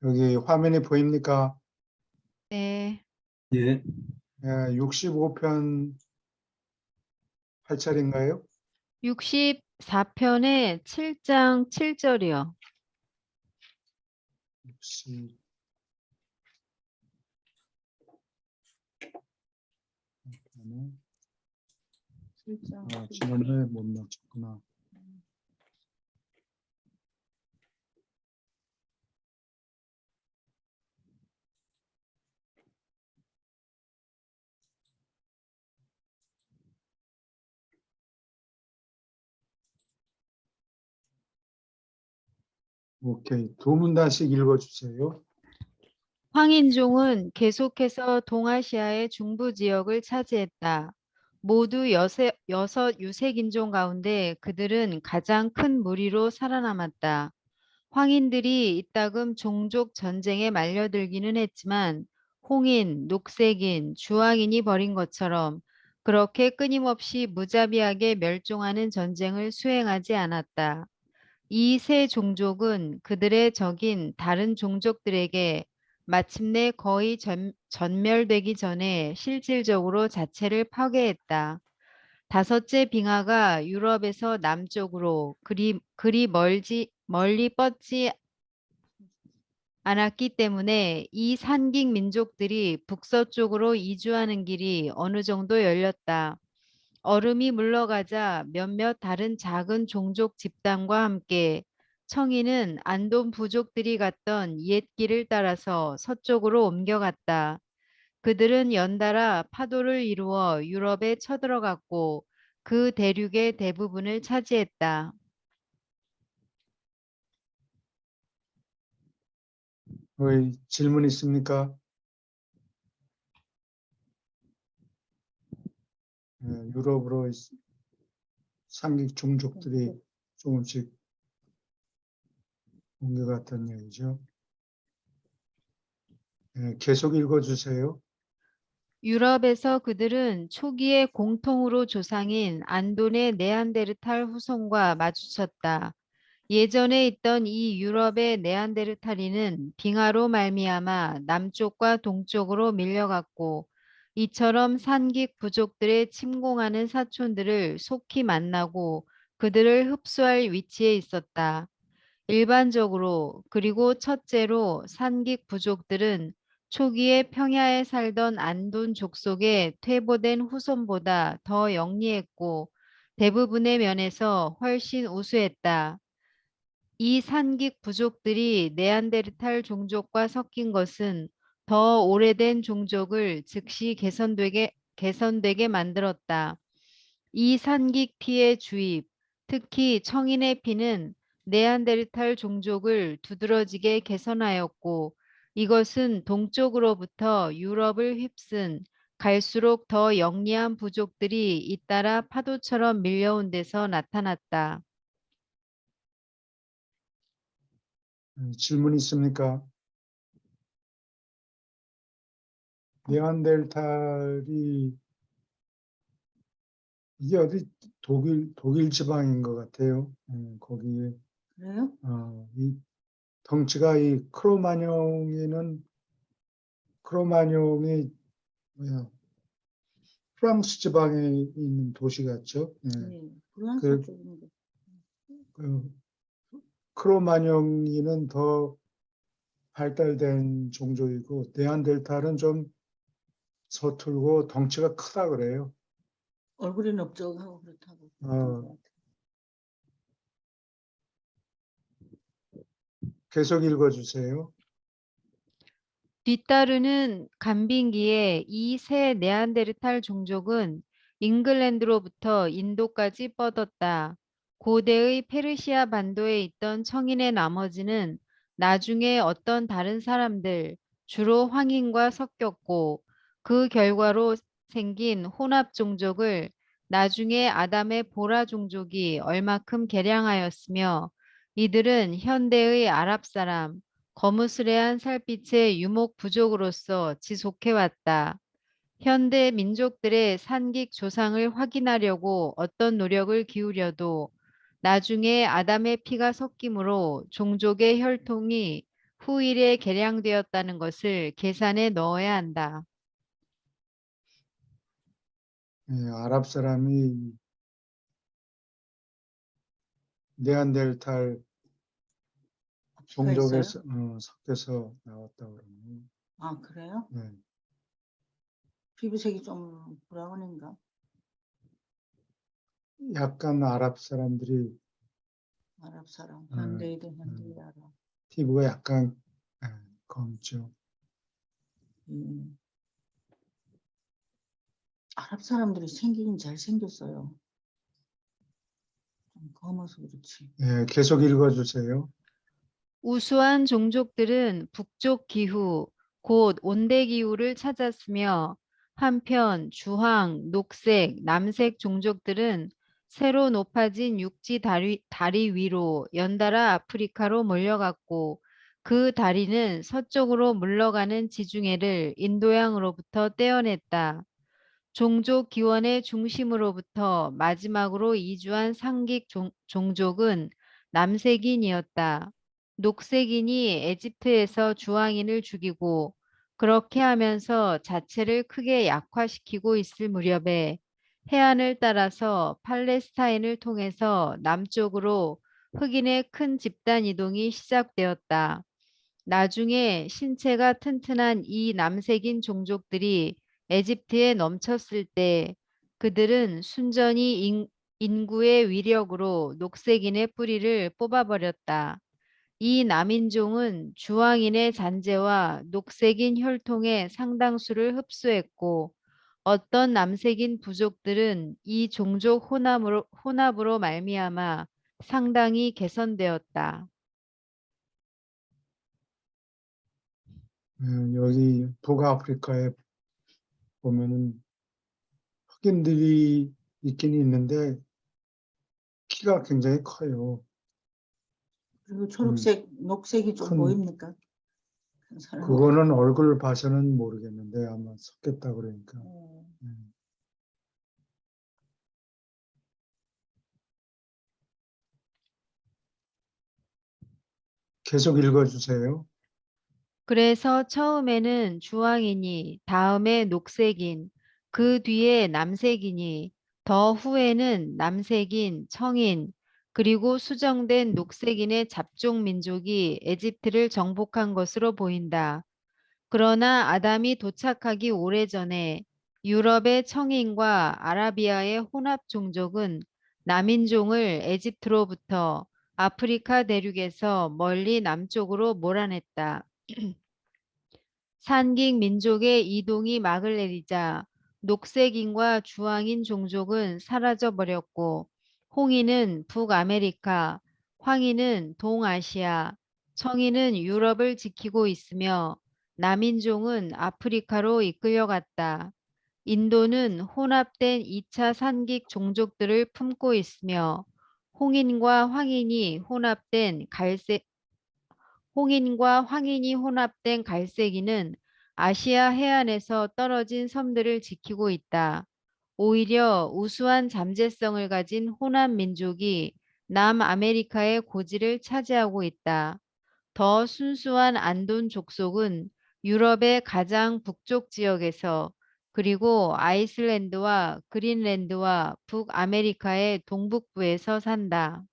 여기 화면이 보입니까? 네. 예. 65편 할 차례인가요? 64편의 7장 7절이요. 60. 지난번에 못 맞췄구나. 오케이. 두 문단씩 읽어주세요. 황인종은 계속해서 동아시아의 중부 지역을 차지했다. 모두 여섯 유색인종 가운데 그들은 가장 큰 무리로 살아남았다. 황인들이 이따금 종족 전쟁에 말려들기는 했지만 홍인, 녹색인, 주황인이 벌인 것처럼 그렇게 끊임없이 무자비하게 멸종하는 전쟁을 수행하지 않았다. 이 세 종족은 그들의 적인 다른 종족들에게 마침내 거의 전멸되기 전에 실질적으로 자체를 파괴했다. 다섯째 빙하가 유럽에서 남쪽으로 그리 멀리 뻗지 않았기 때문에 이 산객 민족들이 북서쪽으로 이주하는 길이 어느 정도 열렸다. 얼음이 물러가자 몇몇 다른 작은 종족 집단과 함께 청인은 안돈 부족들이 갔던 옛 길을 따라서 서쪽으로 옮겨갔다. 그들은 연달아 파도를 이루어 유럽에 쳐들어갔고 그 대륙의 대부분을 차지했다. 질문 있습니까? 유럽으로 상륙 종족들이 조금씩 옮겨갔다는 얘기죠. 계속 읽어주세요. 유럽에서 그들은 초기에 공통으로 조상인 안돈의 네안데르탈 후손과 마주쳤다. 예전에 있던 이 유럽의 네안데르탈인은 빙하로 말미암아 남쪽과 동쪽으로 밀려갔고 이처럼 산객 부족들의 침공하는 사촌들을 속히 만나고 그들을 흡수할 위치에 있었다. 일반적으로 그리고 첫째로 산객 부족들은 초기에 평야에 살던 안돈 족속의 퇴보된 후손보다 더 영리했고 대부분의 면에서 훨씬 우수했다. 이 산객 부족들이 네안데르탈 종족과 섞인 것은 더 오래된 종족을 즉시 개선되게 만들었다. 이 산객 피의 주입, 특히 청인의 피는 네안데르탈 종족을 두드러지게 개선하였고 이것은 동쪽으로부터 유럽을 휩쓴 갈수록 더 영리한 부족들이 잇따라 파도처럼 밀려온 데서 나타났다. 질문 있습니까? 네안데르탈이 이게 어디 독일 지방인 것 같아요. 거기에 그래요? 이 덩치가 이 크로마뇽이 뭐야, 프랑스 지방에 있는 도시 같죠. 네, 프랑스 그- 쪽인데. 그 크로마뇽이는 더 발달된 종족이고 네안데르탈은 좀 서툴고 덩치가 크다 그래요. 얼굴이 넓적하고 그렇다고. 어. 계속 읽어주세요. 뒤따르는 간빙기에 이 새 네안데르탈 종족은 잉글랜드로부터 인도까지 뻗었다. 고대의 페르시아 반도에 있던 청인의 나머지는 나중에 어떤 다른 사람들, 주로 황인과 섞였고 그 결과로 생긴 혼합 종족을 나중에 아담의 보라 종족이 얼마큼 개량하였으며 이들은 현대의 아랍 사람, 거무스레한 살빛의 유목 부족으로서 지속해왔다. 현대 민족들의 산객 조상을 확인하려고 어떤 노력을 기울여도 나중에 아담의 피가 섞이므로 종족의 혈통이 후일에 개량되었다는 것을 계산에 넣어야 한다. 예, 아랍 사람이 네안데르탈 앞뒤가 있어요? 종족에서 섞여서 나왔다고 그러네요. 아, 그래요? 네. 피부색이 좀 브라운인가? 약간 아랍 사람들이 아랍 사람, 음, 현대인들, 현대인 아랍. 피부가 약간 검죠. 음. 아랍 사람들이 생기긴 잘 생겼어요. 좀 검어서 그렇지. 예, 계속 읽어주세요. 우수한 종족들은 북쪽 기후, 곧 온대 기후를 찾았으며 한편 주황, 녹색, 남색 종족들은 새로 높아진 육지 다리 위로 연달아 아프리카로 몰려갔고 그 다리는 서쪽으로 물러가는 지중해를 인도양으로부터 떼어냈다. 종족 기원의 중심으로부터 마지막으로 이주한 상기 종족은 남색인이었다. 녹색인이 에집트에서 주황인을 죽이고 그렇게 하면서 자체를 크게 약화시키고 있을 무렵에 해안을 따라서 팔레스타인을 통해서 남쪽으로 흑인의 큰 집단 이동이 시작되었다. 나중에 신체가 튼튼한 이 남색인 종족들이 에집트에 넘쳤을 때 그들은 순전히 인구의 위력으로 녹색인의 뿌리를 뽑아버렸다. 이 남인종은 주황인의 잔재와 녹색인 혈통의 상당수를 흡수했고 어떤 남색인 부족들은 이 종족 혼합으로 말미암아 상당히 개선되었다. 여기 북아프리카에 보면은 흑인들이 있긴 있는데 키가 굉장히 커요. 그리고 초록색, 녹색이 좀 큰 보입니까? 그 사람. 그거는 얼굴 봐서는 모르겠는데 아마 섞였다 그러니까. 계속 읽어주세요. 그래서 처음에는 주황인이, 다음에 녹색인, 그 뒤에 남색인이, 더 후에는 남색인, 청인, 그리고 수정된 녹색인의 잡종 민족이 에집트를 정복한 것으로 보인다. 그러나 아담이 도착하기 오래전에 유럽의 청인과 아라비아의 혼합 종족은 남인종을 에집트로부터 아프리카 대륙에서 멀리 남쪽으로 몰아냈다. 산깅 민족의 이동이 막을 내리자 녹색인과 주황인 종족은 사라져 버렸고 홍인은 북아메리카, 황인은 동아시아, 청인은 유럽을 지키고 있으며 남인종은 아프리카로 이끌려갔다. 인도는 혼합된 2차 산객 종족들을 품고 있으며 홍인과 황인이 혼합된 홍인과 황인이 혼합된 갈색인은 아시아 해안에서 떨어진 섬들을 지키고 있다. 오히려 우수한 잠재성을 가진 혼합 민족이 남아메리카의 고지를 차지하고 있다. 더 순수한 안돈 족속은 유럽의 가장 북쪽 지역에서 그리고 아이슬란드와 그린랜드와 북아메리카의 동북부에서 산다.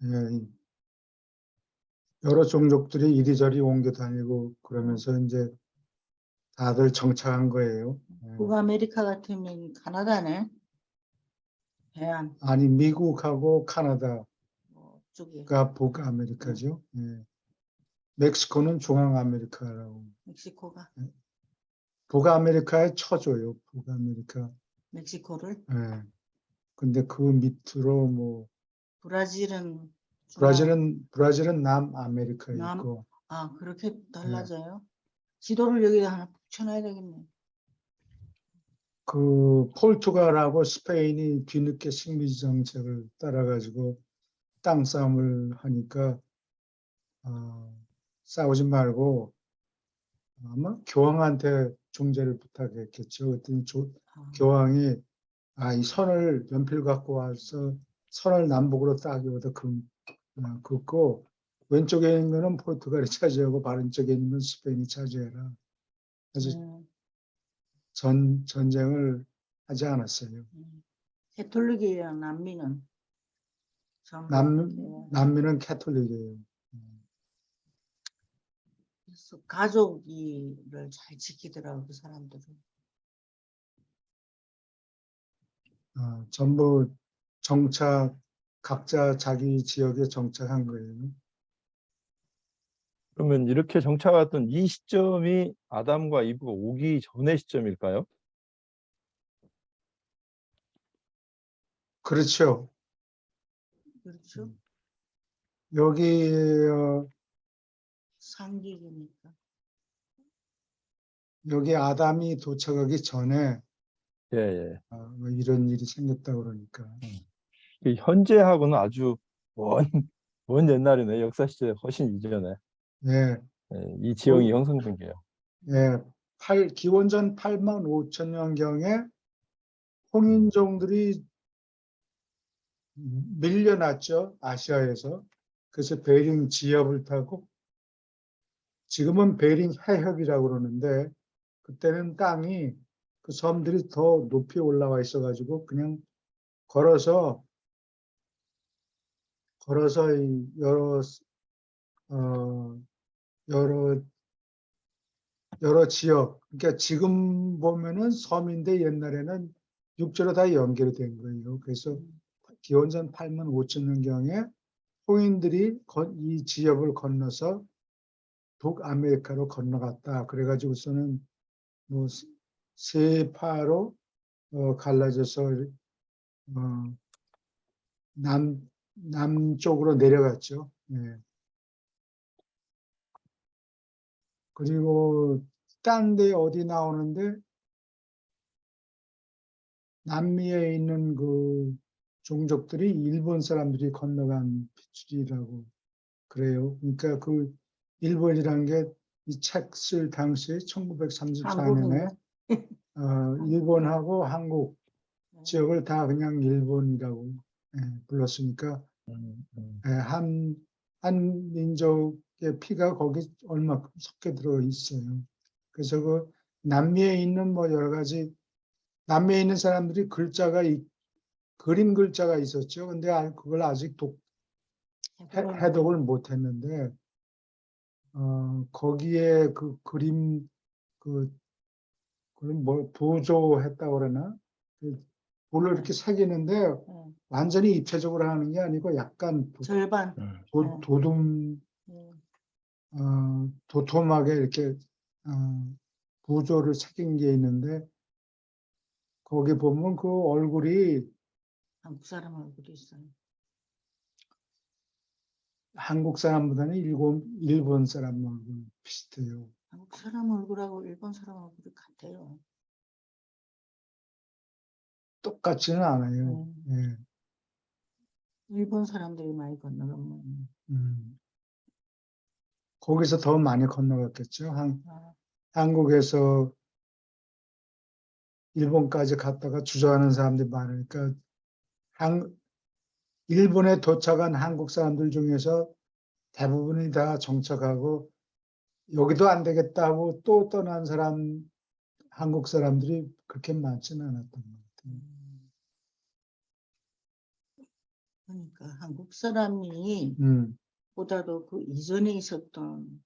예, 여러 종족들이 이리저리 옮겨 다니고 그러면서 이제 다들 정착한 거예요. 북아메리카 같으면 카나다네. 해안 아니 미국하고 카나다가 쪽에 북아메리카죠. 예. 멕시코는 중앙아메리카라고. 멕시코가 북아메리카의 처조요. 북아메리카. 멕시코를 예. 근데 그 밑으로 뭐 브라질은 브라질은 남아메리카에 남, 있고. 그렇게 예. 달라져요? 지도를 여기다 하나 붙여놔야 되겠네. 그 포르투갈하고 스페인이 뒤늦게 식민지 정책을 따라가지고 땅 싸움을 하니까 싸우지 말고 아마 교황한테 중재를 부탁했겠죠. 그랬더니 교황이 이 선을 연필 갖고 와서 선을 남북으로 따기보다 긋고 왼쪽에 있는 거는 포르투갈이 차지하고 오른쪽에 있는 건 스페인이 차지해라. 그래서 전쟁을 하지 않았어요. 캐톨릭이에요. 남미는 전부 남미는 캐톨릭이에요. 그래서 가족이를 잘 지키더라고 그 사람들은. 전부 각자 자기 지역에 정착한 거예요. 그러면 이렇게 정착했던 이 시점이 아담과 이브가 오기 전의 시점일까요? 그렇죠. 그렇죠. 여기 상기니까. 여기 아담이 도착하기 전에 예, 예. 뭐 이런 일이 생겼다 그러니까. 이 현재하고는 아주 먼 옛날이네. 역사 시대 훨씬 이전에 예, 이 지형이 형성된 게요. 예, 기원전 8만 5천 년경에 홍인종들이 밀려났죠, 아시아에서. 그래서 베링 지역을 타고 지금은 베링 해협이라고 그러는데 그때는 땅이 그 섬들이 더 높이 올라와 있어가지고 그냥 걸어서 이 여러 지역, 그러니까 지금 보면은 섬인데 옛날에는 육지로 다 연결이 된 거예요. 그래서 기원전 8만 5천 년경에 홍인들이 이 지역을 건너서 북아메리카로 건너갔다. 그래가지고서는 뭐 세 파로 갈라져서 남쪽으로 내려갔죠. 예. 그리고 딴 데 어디 나오는데 남미에 있는 그 종족들이 일본 사람들이 건너간 핏줄이라고 그래요. 그러니까 그 일본이라는 게 이 책 쓸 당시에 1934년에 일본하고 한국 지역을 다 그냥 일본이라고 불렀으니까 한 민족의 피가 거기 얼마큼 섞여 들어 있어요. 그래서 그 남미에 있는 뭐 여러 가지 남미에 있는 사람들이 그림 글자가 있었죠. 근데 그걸 아직 해독을 못 했는데 거기에 그 그림 그걸 뭐 부조했다고 그러나 볼로 이렇게 새기는데 완전히 입체적으로 하는 게 아니고 약간 절반. 도톰하게 이렇게 부조를 새긴 게 있는데 거기 보면 그 얼굴이 한국 사람 얼굴이 있어요. 한국 사람보다는 일본 사람 얼굴 비슷해요. 한국 사람 얼굴하고 일본 사람 얼굴이 같아요. 똑같지는 않아요. 예. 일본 사람들이 많이 건너가면 거기서 더 많이 건너갔겠죠. 한국에서 일본까지 갔다가 주저하는 사람들이 많으니까 일본에 도착한 한국 사람들 중에서 대부분이 다 정착하고 여기도 안 되겠다 하고 또 떠난 한국 사람들이 그렇게 많지는 않았던 것 같아요. 그러니까 한국 사람이 보다도 그 이전에 있었던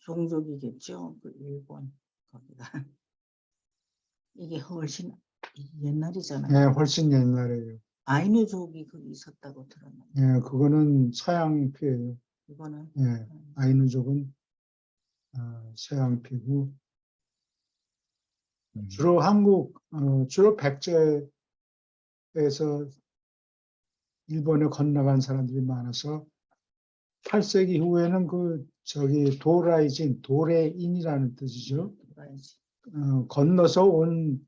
종족이겠죠. 그 일본 거기가 이게 훨씬 옛날이잖아요. 네, 훨씬 옛날에요. 아이누족이 거기 있었다고 들었는데. 네, 그거는 서양피예요. 이거는 네, 아이누족은 서양피고 주로 백제에서 일본에 건너간 사람들이 많아서 8세기 이후에는 도레인이라는 뜻이죠. 건너서 온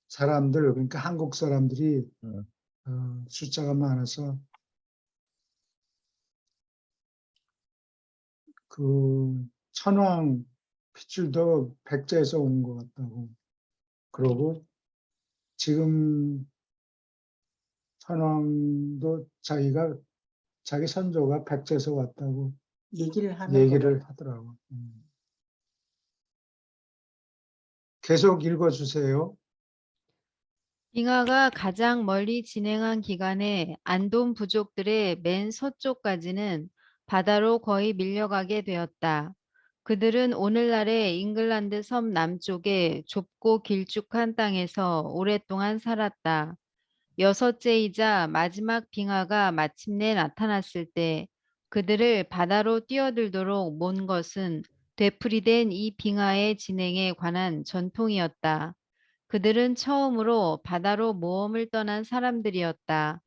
사람들, 그러니까 한국 사람들이 숫자가 많아서 그 천황 핏줄도 백제에서 온 것 같다고 그러고 지금 천황도 자기가 자기 선조가 백제에서 왔다고 얘기를 하는 얘기를 거죠. 하더라고. 계속 읽어주세요. 빙하가 가장 멀리 진행한 기간에 안돈 부족들의 맨 서쪽까지는 바다로 거의 밀려가게 되었다. 그들은 오늘날의 잉글랜드 섬 남쪽의 좁고 길쭉한 땅에서 오랫동안 살았다. 여섯째이자 마지막 빙하가 마침내 나타났을 때 그들을 바다로 뛰어들도록 몬 것은 되풀이된 이 빙하의 진행에 관한 전통이었다. 그들은 처음으로 바다로 모험을 떠난 사람들이었다.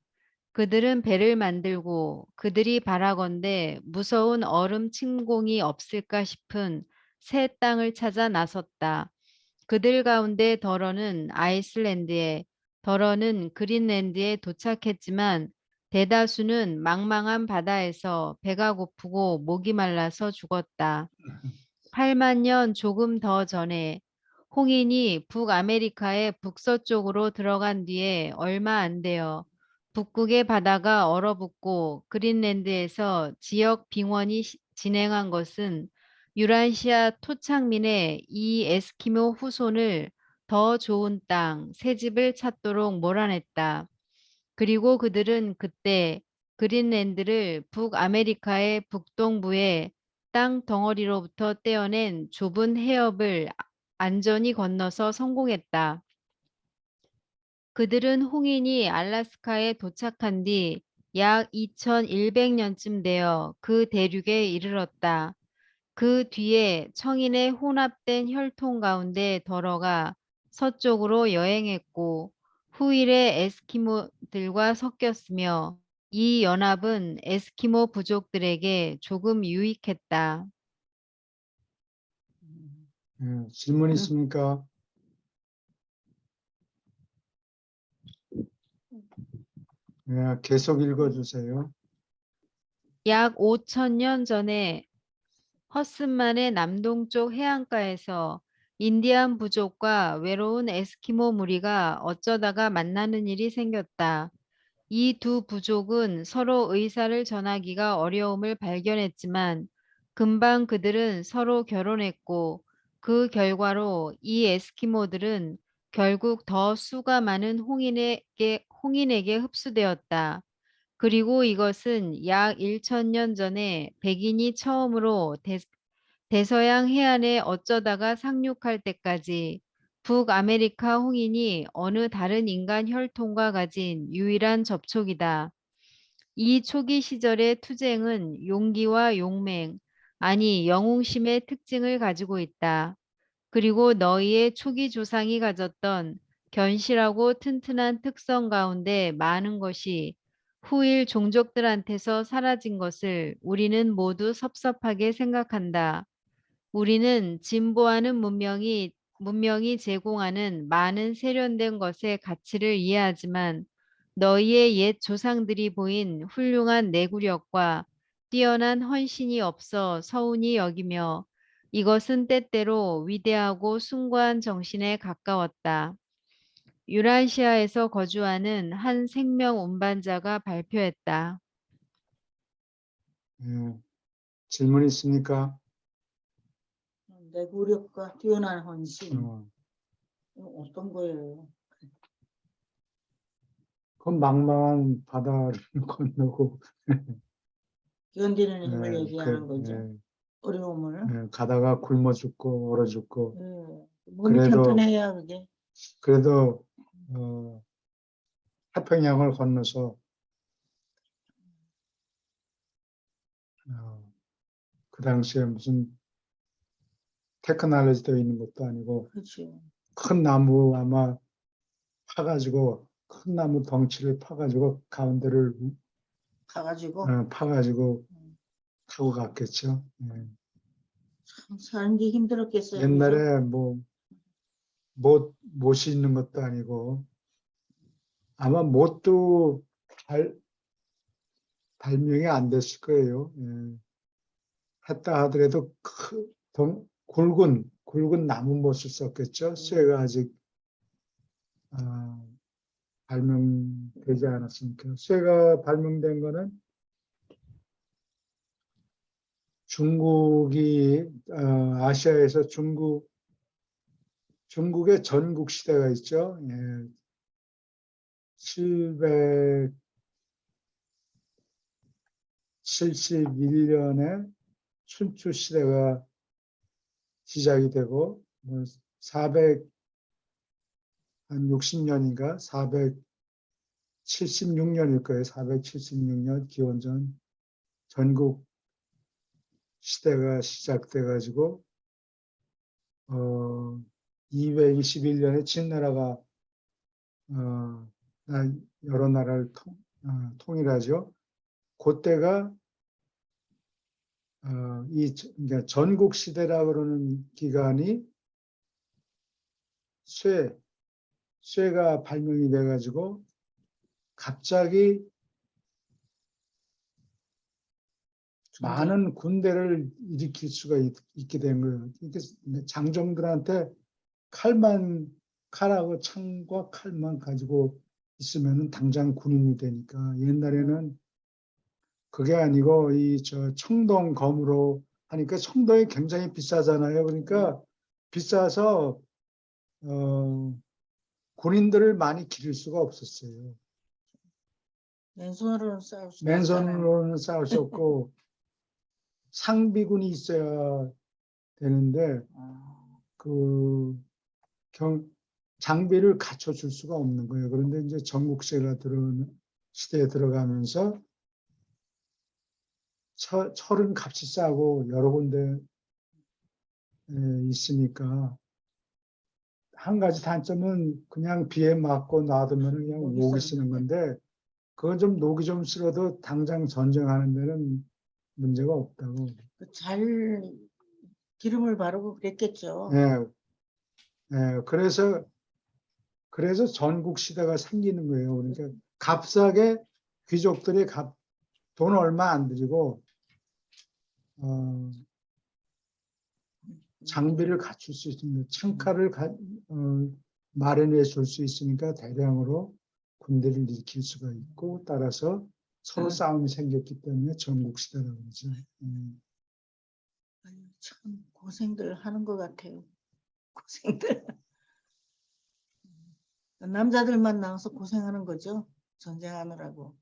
그들은 배를 만들고 그들이 바라건대 무서운 얼음 침공이 없을까 싶은 새 땅을 찾아 나섰다. 그들 가운데 더러는 아이슬란드에, 더러는 그린랜드에 도착했지만 대다수는 망망한 바다에서 배가 고프고 목이 말라서 죽었다. 8만 년 조금 더 전에 홍인이 북아메리카의 북서쪽으로 들어간 뒤에 얼마 안 되어 북극의 바다가 얼어붙고 그린랜드에서 지역 빙원이 진행한 것은 유라시아 토착민의 이 에스키모 후손을 더 좋은 땅, 새 집을 찾도록 몰아냈다. 그리고 그들은 그때 그린랜드를 북아메리카의 북동부에 땅 덩어리로부터 떼어낸 좁은 해협을 안전히 건너서 성공했다. 그들은 홍인이 알래스카에 도착한 뒤 약 2100년쯤 되어 그 대륙에 이르렀다. 그 뒤에 청인의 혼합된 혈통 가운데 더러가 서쪽으로 여행했고 후일의 에스키모들과 섞였으며 이 연합은 에스키모 부족들에게 조금 유익했다. 질문 있습니까? 계속 읽어주세요. 약 5,000년 전에 허슨만의 남동쪽 해안가에서 인디안 부족과 외로운 에스키모 무리가 어쩌다가 만나는 일이 생겼다. 이 두 부족은 서로 의사를 전하기가 어려움을 발견했지만 금방 그들은 서로 결혼했고 그 결과로 이 에스키모들은 결국 더 수가 많은 홍인에게 흡수되었다. 그리고 이것은 약 1,000년 전에 백인이 처음으로 대서양 해안에 어쩌다가 상륙할 때까지 북아메리카 홍인이 어느 다른 인간 혈통과 가진 유일한 접촉이다. 이 초기 시절의 투쟁은 용기와 용맹, 아니 영웅심의 특징을 가지고 있다. 그리고 너희의 초기 조상이 가졌던 견실하고 튼튼한 특성 가운데 많은 것이 후일 종족들한테서 사라진 것을 우리는 모두 섭섭하게 생각한다. 우리는 진보하는 문명이 제공하는 많은 세련된 것의 가치를 이해하지만 너희의 옛 조상들이 보인 훌륭한 내구력과 뛰어난 헌신이 없어 서운히 여기며 이것은 때때로 위대하고 숭고한 정신에 가까웠다. 유라시아에서 거주하는 한 생명 운반자가 발표했다. 질문 있습니까? 내구력과 뛰어난 헌신. 어, 어떤 거예요? 그 망망한 바다를 건너고 견디는 힘을 예, 얘기하는 거죠. 어려움을. 가다가 굶어 죽고 얼어 죽고 몸이 그래도 튼튼해야 그게. 그래도 태평양을 건너서 그 당시에 무슨 테크놀로지도 있는 것도 아니고 그렇죠. 큰 나무 아마 파가지고 큰 나무 덩치를 파가지고 가운데를 가가지고 파가지고 타고 갔겠죠. 예. 참 사는 게 힘들었겠어요. 그죠? 옛날에 뭐 못이 있는 것도 아니고 아마 못도 발명이 안 됐을 거예요. 예. 했다 하더라도 굵은 나무 못을 썼겠죠. 쇠가 아직 발명되지 않았으니까. 쇠가 발명된 거는 중국이 아시아에서 중국의 전국 시대가 있죠. 예. 771년에 춘추 시대가 시작이 되고 460년인가 476년일 거예요. 476년 기원전 전국 시대가 시작돼 가지고 221년에 진나라가 여러 나라를 통일하죠. 그때가 그러니까 전국 시대라 그러는 기간이 쇠가 발명이 돼 가지고 갑자기 많은 군대를 일으킬 수가 있게 된 거예요. 이게 장정들한테 칼하고 창과 칼만 가지고 있으면은 당장 군인이 되니까 옛날에는 그게 아니고 청동 검으로 하니까 청동이 굉장히 비싸잖아요. 그러니까 비싸서 군인들을 많이 기를 수가 없었어요. 맨손으로는 싸울 수 맨손으로는 싸울 수 없고 상비군이 있어야 되는데 장비를 갖춰줄 수가 없는 거예요. 그런데 이제 전국시대가 시대에 들어가면서 철은 값이 싸고 여러 군데 있으니까 한 가지 단점은 그냥 비에 맞고 놔두면 그냥 목이 쓰는 건데 그건 좀 녹이 좀 쓸어도 당장 전쟁하는 데는 문제가 없다고. 잘 기름을 바르고 그랬겠죠. 그래서 전국 시대가 생기는 거예요. 그러니까 값싸게 귀족들이 돈 얼마 안 들이고 장비를 갖출 수 있습니다. 창칼을 마련해 줄 수 있으니까 대량으로 군대를 일으킬 수가 있고 따라서 서로 싸움이 생겼기 때문에 전국 시대라고 그러죠. 아유, 참 고생들 하는 것 같아요. 고생들. 남자들만 나와서 고생하는 거죠. 전쟁하느라고.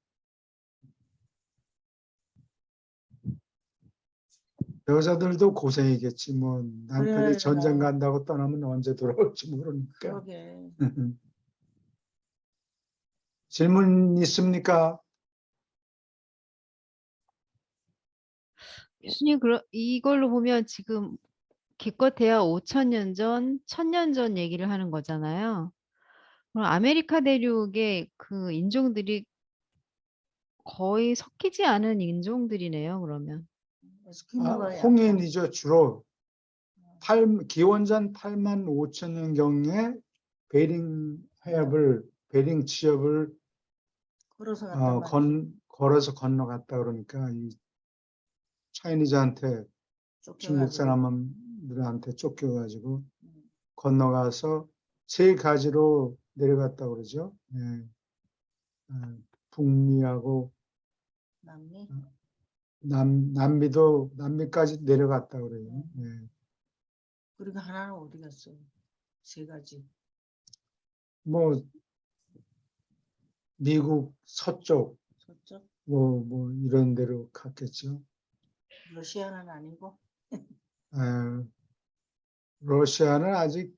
여자들도 고생이겠지. 뭐 남편이 그래, 전쟁 간다고 떠나면 언제 돌아올지 모르니까. 그러게. 질문 있습니까? 교수님, 이걸로 보면 지금 기껏해야 5,000년 전, 1,000년 전 얘기를 하는 거잖아요. 그럼 아메리카 대륙의 그 인종들이 거의 섞이지 않은 인종들이네요, 그러면. 에스키모가 약간 홍인이죠. 주로 기원전 8만 5천 년경에 베링 지역을 걸어서 갔단 말이죠. 걸어서 건너갔다 그러니까 이 차이니즈한테 중국 쫓겨가지고. 사람들한테 쫓겨가지고 건너가서 세 가지로 내려갔다 그러죠. 북미하고 남미? 남미까지 내려갔다 그래요. 그리고 하나는 어디 갔어요? 세 가지. 뭐 미국 서쪽 서쪽? 뭐 이런 데로 갔겠죠. 러시아는 아니고? 러시아는 아직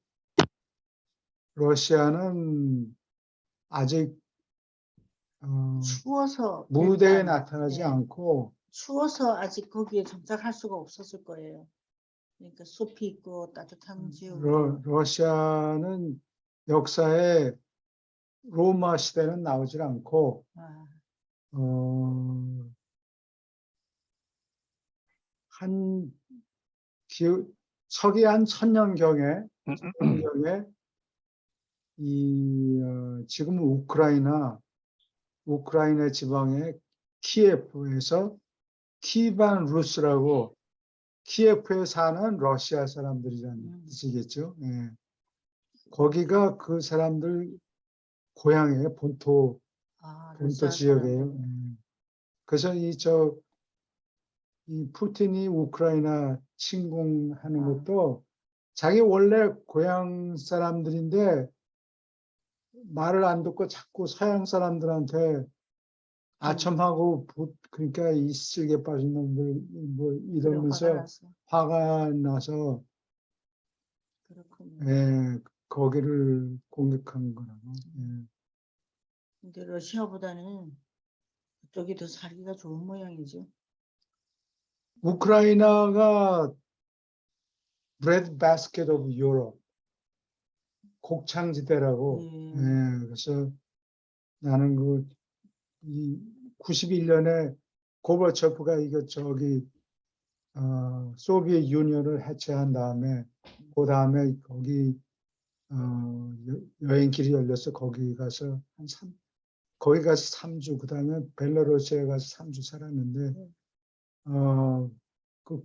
추워서 무대에 일단, 나타나지 않고 추워서 아직 거기에 정착할 수가 없었을 거예요. 그러니까 숲이 있고 따뜻한 지역으로. 러시아는 역사에 로마 시대는 나오질 않고 서기 한 1000년경에 지금은 우크라이나 지방의 키예프에서 키반 루스라고 키예프에 사는 러시아 사람들이라는 뜻이겠죠. 거기가 그 사람들 고향이에요. 본토 러시아 지역이에요. 그래서 이 푸틴이 우크라이나 침공하는 아. 것도 자기 원래 고향 사람들인데 말을 안 듣고 자꾸 서양 사람들한테 아첨하고 그러니까 이 쓸개 빠진 놈들 뭐 그래, 화가 이러면서 났어. 화가 나서 그렇군요. 예, 거기를 공격한 거라고. 예. 근데 러시아보다는 그쪽이 더 살기가 좋은 모양이죠. 우크라이나가 bread basket of Europe 곡창지대라고. 예. 예, 그래서 나는 이 91년에 고바초프가 이거 저기 소비에트 유니언을 해체한 다음에 그 다음에 거기 여행길이 열려서 거기 가서 거기 가서 3주 그 다음에 벨라루시에 가서 3주 살았는데 그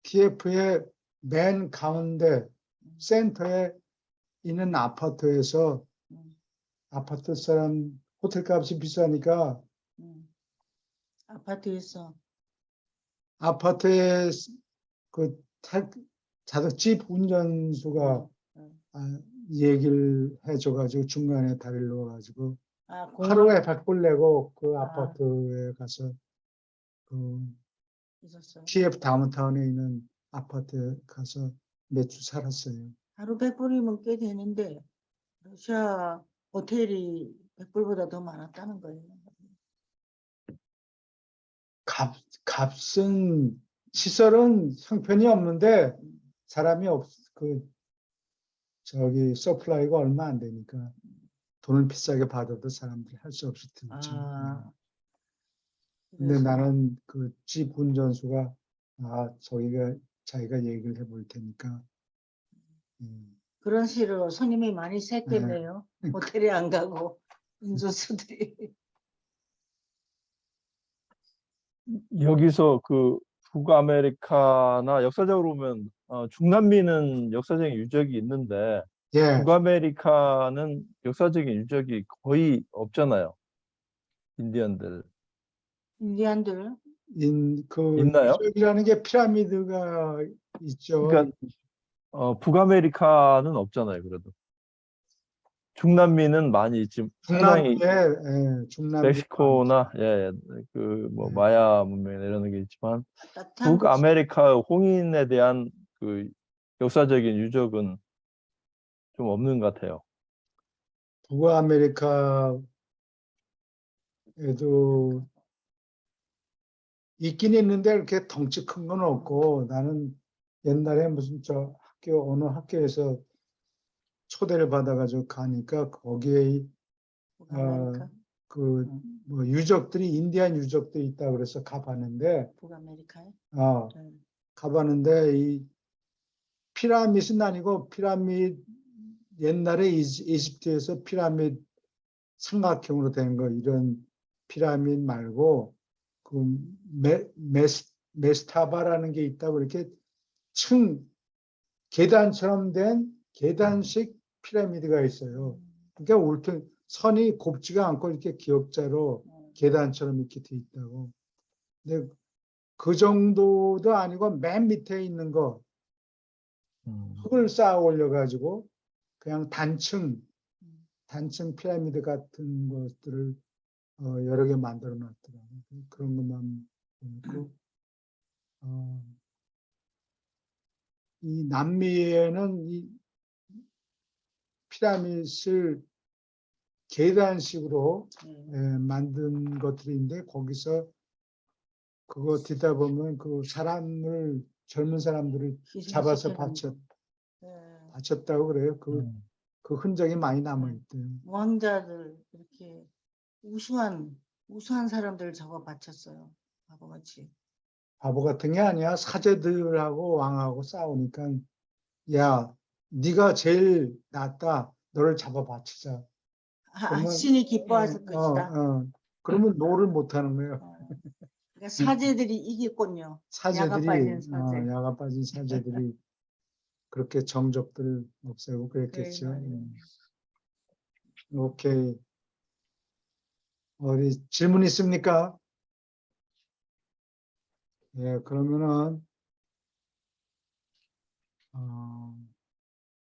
키예프의 맨 가운데 센터에 있는 아파트에서 음, 아파트 사람 호텔 값이 비싸니까 아파트에서 아파트에 그 자동집 운전수가 얘기를 해줘가지고 중간에 다리를 놓아가지고 하루에 100불 내고 그 아파트에 가서 그 있었어요. 키예프 다운타운에 있는 아파트에 가서 몇 주 살았어요. 하루 100불이면 꽤 되는데 러시아 호텔이 100불보다 더 많았다는 거예요. 값은 시설은 형편이 없는데 사람이 저기 서플라이가 얼마 안 되니까 돈을 비싸게 받아도 사람들이 할 수 없이 들죠. 근데 그래서 나는 그 집 운전수가 저기가 자기가 얘기를 해볼 테니까 그런 식으로 손님이 많이 샜겠네요. 호텔에 안 가고 운전수들이. 여기서 그 북아메리카나 역사적으로 보면 중남미는 역사적인 유적이 있는데 예, 북아메리카는 역사적인 유적이 거의 없잖아요. 인디언들 인디안들 그 있나요? 유적이라는 게 피라미드가 있죠. 그러니까 북아메리카는 없잖아요. 그래도 중남미는 많이 지금 상당히 중남미에 멕시코나 그 뭐 네. 마야 문명이나 이런 게 있지만 따뜻한 곳이 북아메리카 홍인에 대한 그 역사적인 유적은 좀 없는 것 같아요. 북아메리카에도 있긴 있는데 이렇게 덩치 큰 건 없고 나는 옛날에 무슨 어느 학교에서 초대를 받아가지고 가니까 거기에 북아메리카. 뭐 유적들이 인디안 유적들이 있다 그래서 가봤는데 북아메리카에. 가봤는데 이 피라밋은 아니고 옛날에 이집트에서 피라밋 삼각형으로 된 거 이런 피라밋 말고 그 메스타바라는 게 있다고 이렇게 계단처럼 된 계단식 피라미드가 있어요. 그러니까 선이 곱지가 않고 이렇게 기역자로 계단처럼 이렇게 돼 있다고. 근데 그 정도도 아니고 맨 밑에 있는 거 흙을 쌓아 올려가지고 그냥 단층 피라미드 같은 것들을 여러 개 만들어 놨더라고요. 그런 것만 보고 이 남미에는 이 피라밋을 계단식으로 만든 것들인데 거기서 그거 듣다 보면 그 젊은 사람들을 잡아서 바쳤다고 그래요. 그 흔적이 많이 남아 있대요. 왕자들 이렇게 우수한 사람들을 잡아 바쳤어요. 바보같이. 바보 같은 게 아니야. 사제들하고 왕하고 싸우니까 야, 네가 제일 낫다. 너를 잡아 바치자. 신이 기뻐하실 것이다. 그러면 노를 못 하는 거예요. 그러니까 사제들이 이겼군요. 사제들이 야가 빠진 사제. 야가 빠진 사제들이 그렇게 정적들을 없애고 그랬겠죠. 오케이. 어디 질문 있습니까? 예, 그러면은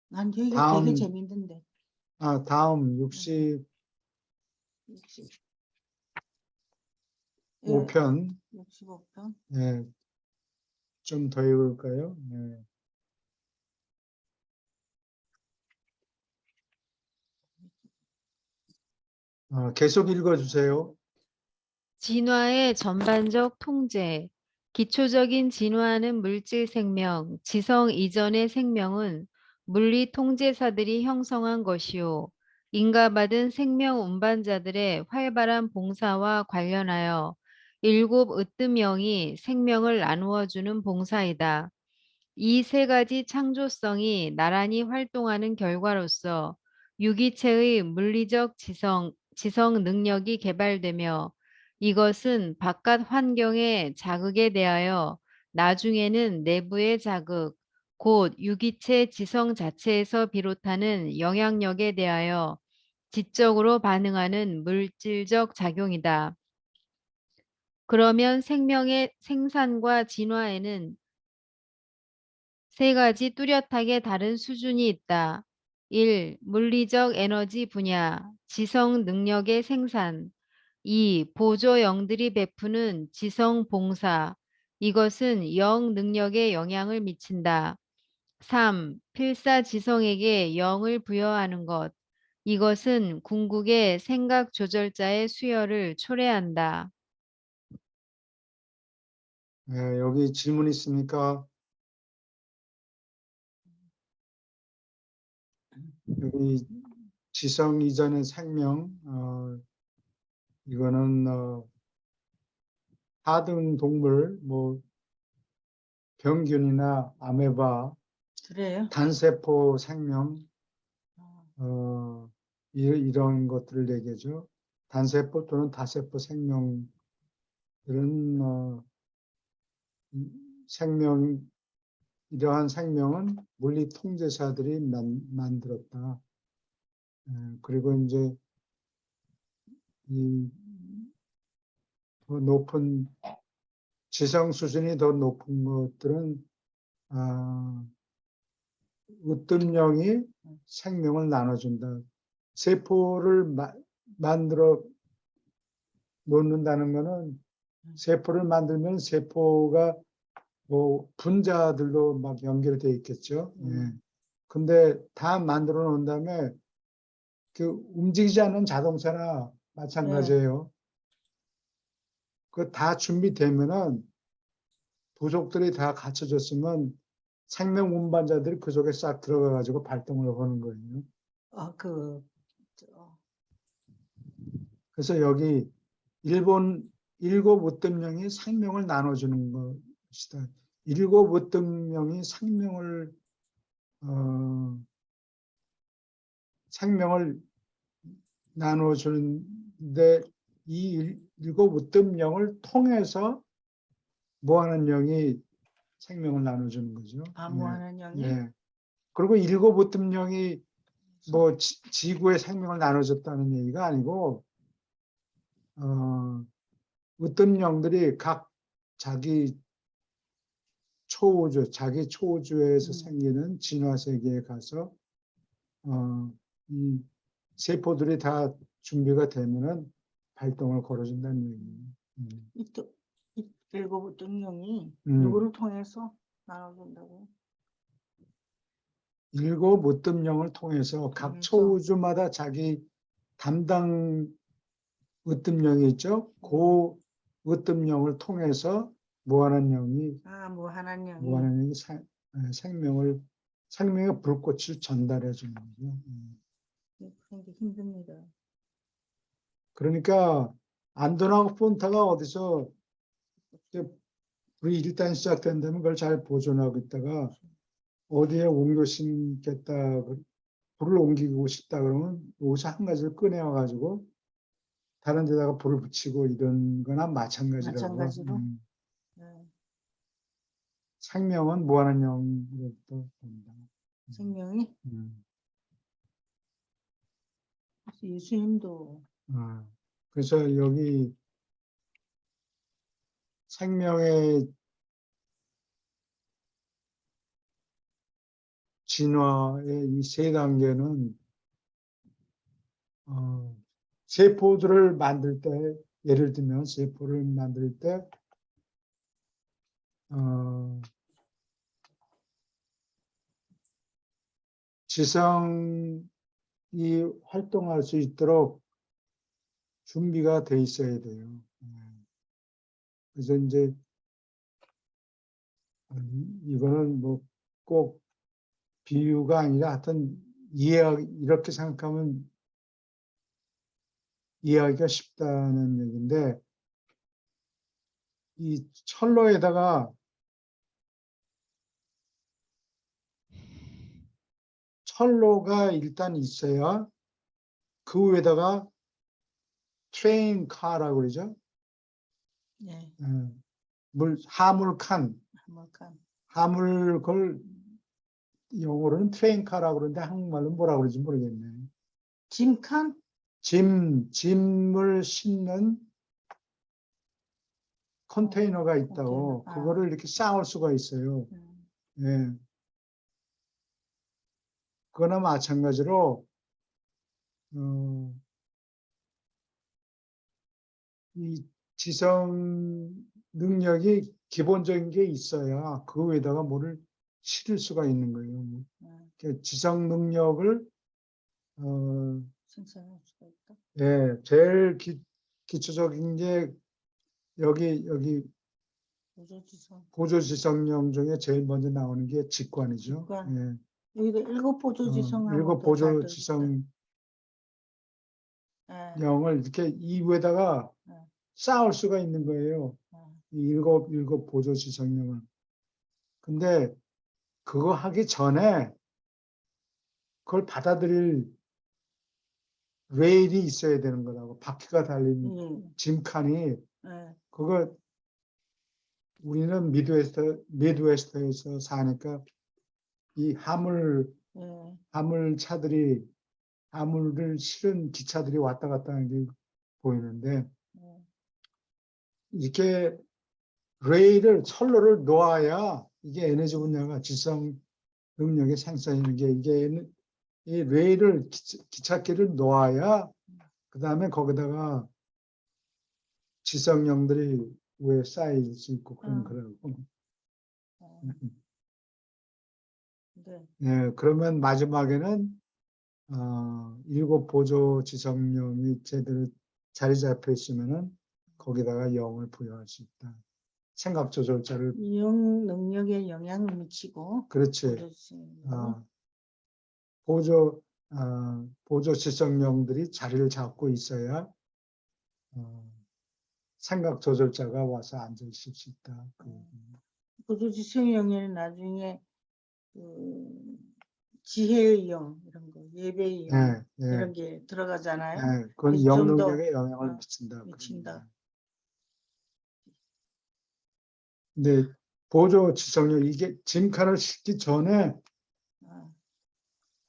난 여기가 다음 되게 재밌는데. 다음 65편 65편. 예, 좀 더 읽을까요? 예. 계속 읽어주세요. 진화의 전반적 통제. 기초적인 진화는 물질 생명, 지성 이전의 생명은 물리 통제사들이 형성한 것이요. 인가받은 생명 운반자들의 활발한 봉사와 관련하여 일곱 으뜸형이 생명을 나누어 주는 봉사이다. 이 세 가지 창조성이 나란히 활동하는 결과로서 유기체의 물리적 지성 능력이 개발되며 이것은 바깥 환경의 자극에 대하여 나중에는 내부의 자극, 곧 유기체 지성 자체에서 비롯하는 영향력에 대하여 지적으로 반응하는 물질적 작용이다. 그러면 생명의 생산과 진화에는 세 가지 뚜렷하게 다른 수준이 있다. 1. 물리적 에너지 분야, 지성 능력의 생산. 2. 보조 영들이 베푸는 지성 봉사. 이것은 영 능력에 영향을 미친다. 3. 필사 지성에게 영을 부여하는 것. 이것은 궁극의 생각 조절자의 수혈을 초래한다. 예, 여기 질문 있습니까? 여기 지성 이전의 생명, 이거는 하등 동물, 뭐 병균이나 아메바, 그래요? 단세포 생명, 아, 이런 것들을 얘기하죠. 단세포 또는 다세포 생명들은 생명, 이러한 생명은 물리 통제사들이 만들었다. 그리고 이제 이 더 높은 지성 수준이 더 높은 것들은 으뜸령이 생명을 나눠준다. 세포를 만들어 놓는다는 것은 세포를 만들면 세포가 뭐 분자들로 막 연결되어 있겠죠. 예. 근데 다 만들어 놓은 다음에 그 움직이지 않는 자동차나 마찬가지예요. 그 다 준비되면은 부속들이 다 갖춰졌으면 생명 운반자들이 그 속에 싹 들어가 가지고 발동을 하는 거예요. 그래서 여기 일곱 으뜸령이 생명을 나눠주는 것이다. 일곱 으뜸령이 생명을 나눠주는데 이 일곱 으뜸령을 통해서 무한한 영이 생명을 나눠주는 거죠. 무한한 영이? 예. 그리고 일곱 으뜸령이 뭐 지구의 생명을 나눠줬다는 얘기가 아니고 으뜸령들이 각 자기 자기 초우주에서 생기는 진화 세계에 가서 이 세포들이 다 준비가 되면은 발동을 걸어준다는 얘기예요. 일곱 등령이 누구를 통해서 나눠준다고? 일곱 으뜸령을 통해서 각 초우주마다 자기 담당 으뜸령이 있죠. 그 으뜸령을 통해서 무한한 영이 생명의 불꽃을 전달해 주는 거죠. 그게 힘듭니다. 그러니까 안돈하고 폰타가 어디서 불이 일단 시작된다면 그걸 잘 보존하고 있다가 어디에 옮겨 심겠다, 불을 옮기고 싶다 그러면 여기서 한 가지를 꺼내와 가지고 다른 데다가 불을 붙이고 이런 거나 마찬가지라고. 생명은 무한한 영으로부터 본다. 생명이? 예수님도. 그래서 여기 생명의 진화의 이 세 단계는 세포들을 만들 때, 예를 들면 세포를 만들 때 지성이 활동할 수 있도록 준비가 돼 있어야 돼요. 그래서 이제 이거는 뭐 꼭 비유가 아니라 하여튼 이렇게 생각하면 이해하기가 쉽다는 얘기인데, 이 철로가 일단 있어야 그 위에다가 트레인 카라고 그러죠. 네. 하물칸, 한번 그걸 영어로는 트레인 카라고 그러는데 한국말로는 뭐라고 그러지 모르겠네. 짐칸? 짐을 싣는 컨테이너가 있다고. 컨테이너. 그거를 이렇게 쌓을 수가 있어요. 예. 그거나 마찬가지로 이 지성 능력이 기본적인 게 있어야 그 위에다가 뭐를 실을 수가 있는 거예요. 그러니까 지성 능력을 생산할 수가 있다. 예, 제일 기초적인 게 여기 보조지성. 보조지성령 중에 제일 먼저 나오는 게 직관이죠. 직관. 예. 여기도 일곱 보조지성하고 일곱 보조지성령을 이렇게 이 위에다가 쌓을 수가 있는 거예요. 이 일곱 보조지성령을. 근데 그거 하기 전에 그걸 받아들일 레일이 있어야 되는 거라고. 바퀴가 달린 짐칸이. 그거 우리는 미드웨스트에서 사니까 이 화물차들이 화물을 실은 기차들이 왔다 갔다 하는 게 보이는데, 이렇게 철로를 놓아야 이게 에너지 분야가 지성 능력의 생산이는 게, 이게 이 레일을 기찻길을 놓아야 그 다음에 거기다가 지성령들이 위에 쌓일 수 있고 그러고. 네. 네, 그러면 마지막에는 일곱 보조 지성령이 제대로 자리 잡혀 있으면은 거기다가 영을 부여할 수 있다. 생각 조절자를. 영 능력에 영향을 미치고. 그렇지. 보조지성으로. 보조 지성령들이 자리를 잡고 있어야 생각 조절자가 와서 앉아 있을 수 있다. 보조지성 영에는 나중에 지혜의 영 이런 거, 예배의 영 이런 게 들어가잖아요. 그건 영 능력에 영향을 미친다. 미친다. 근데 보조 지성령, 이게 짐칸을 싣기 전에,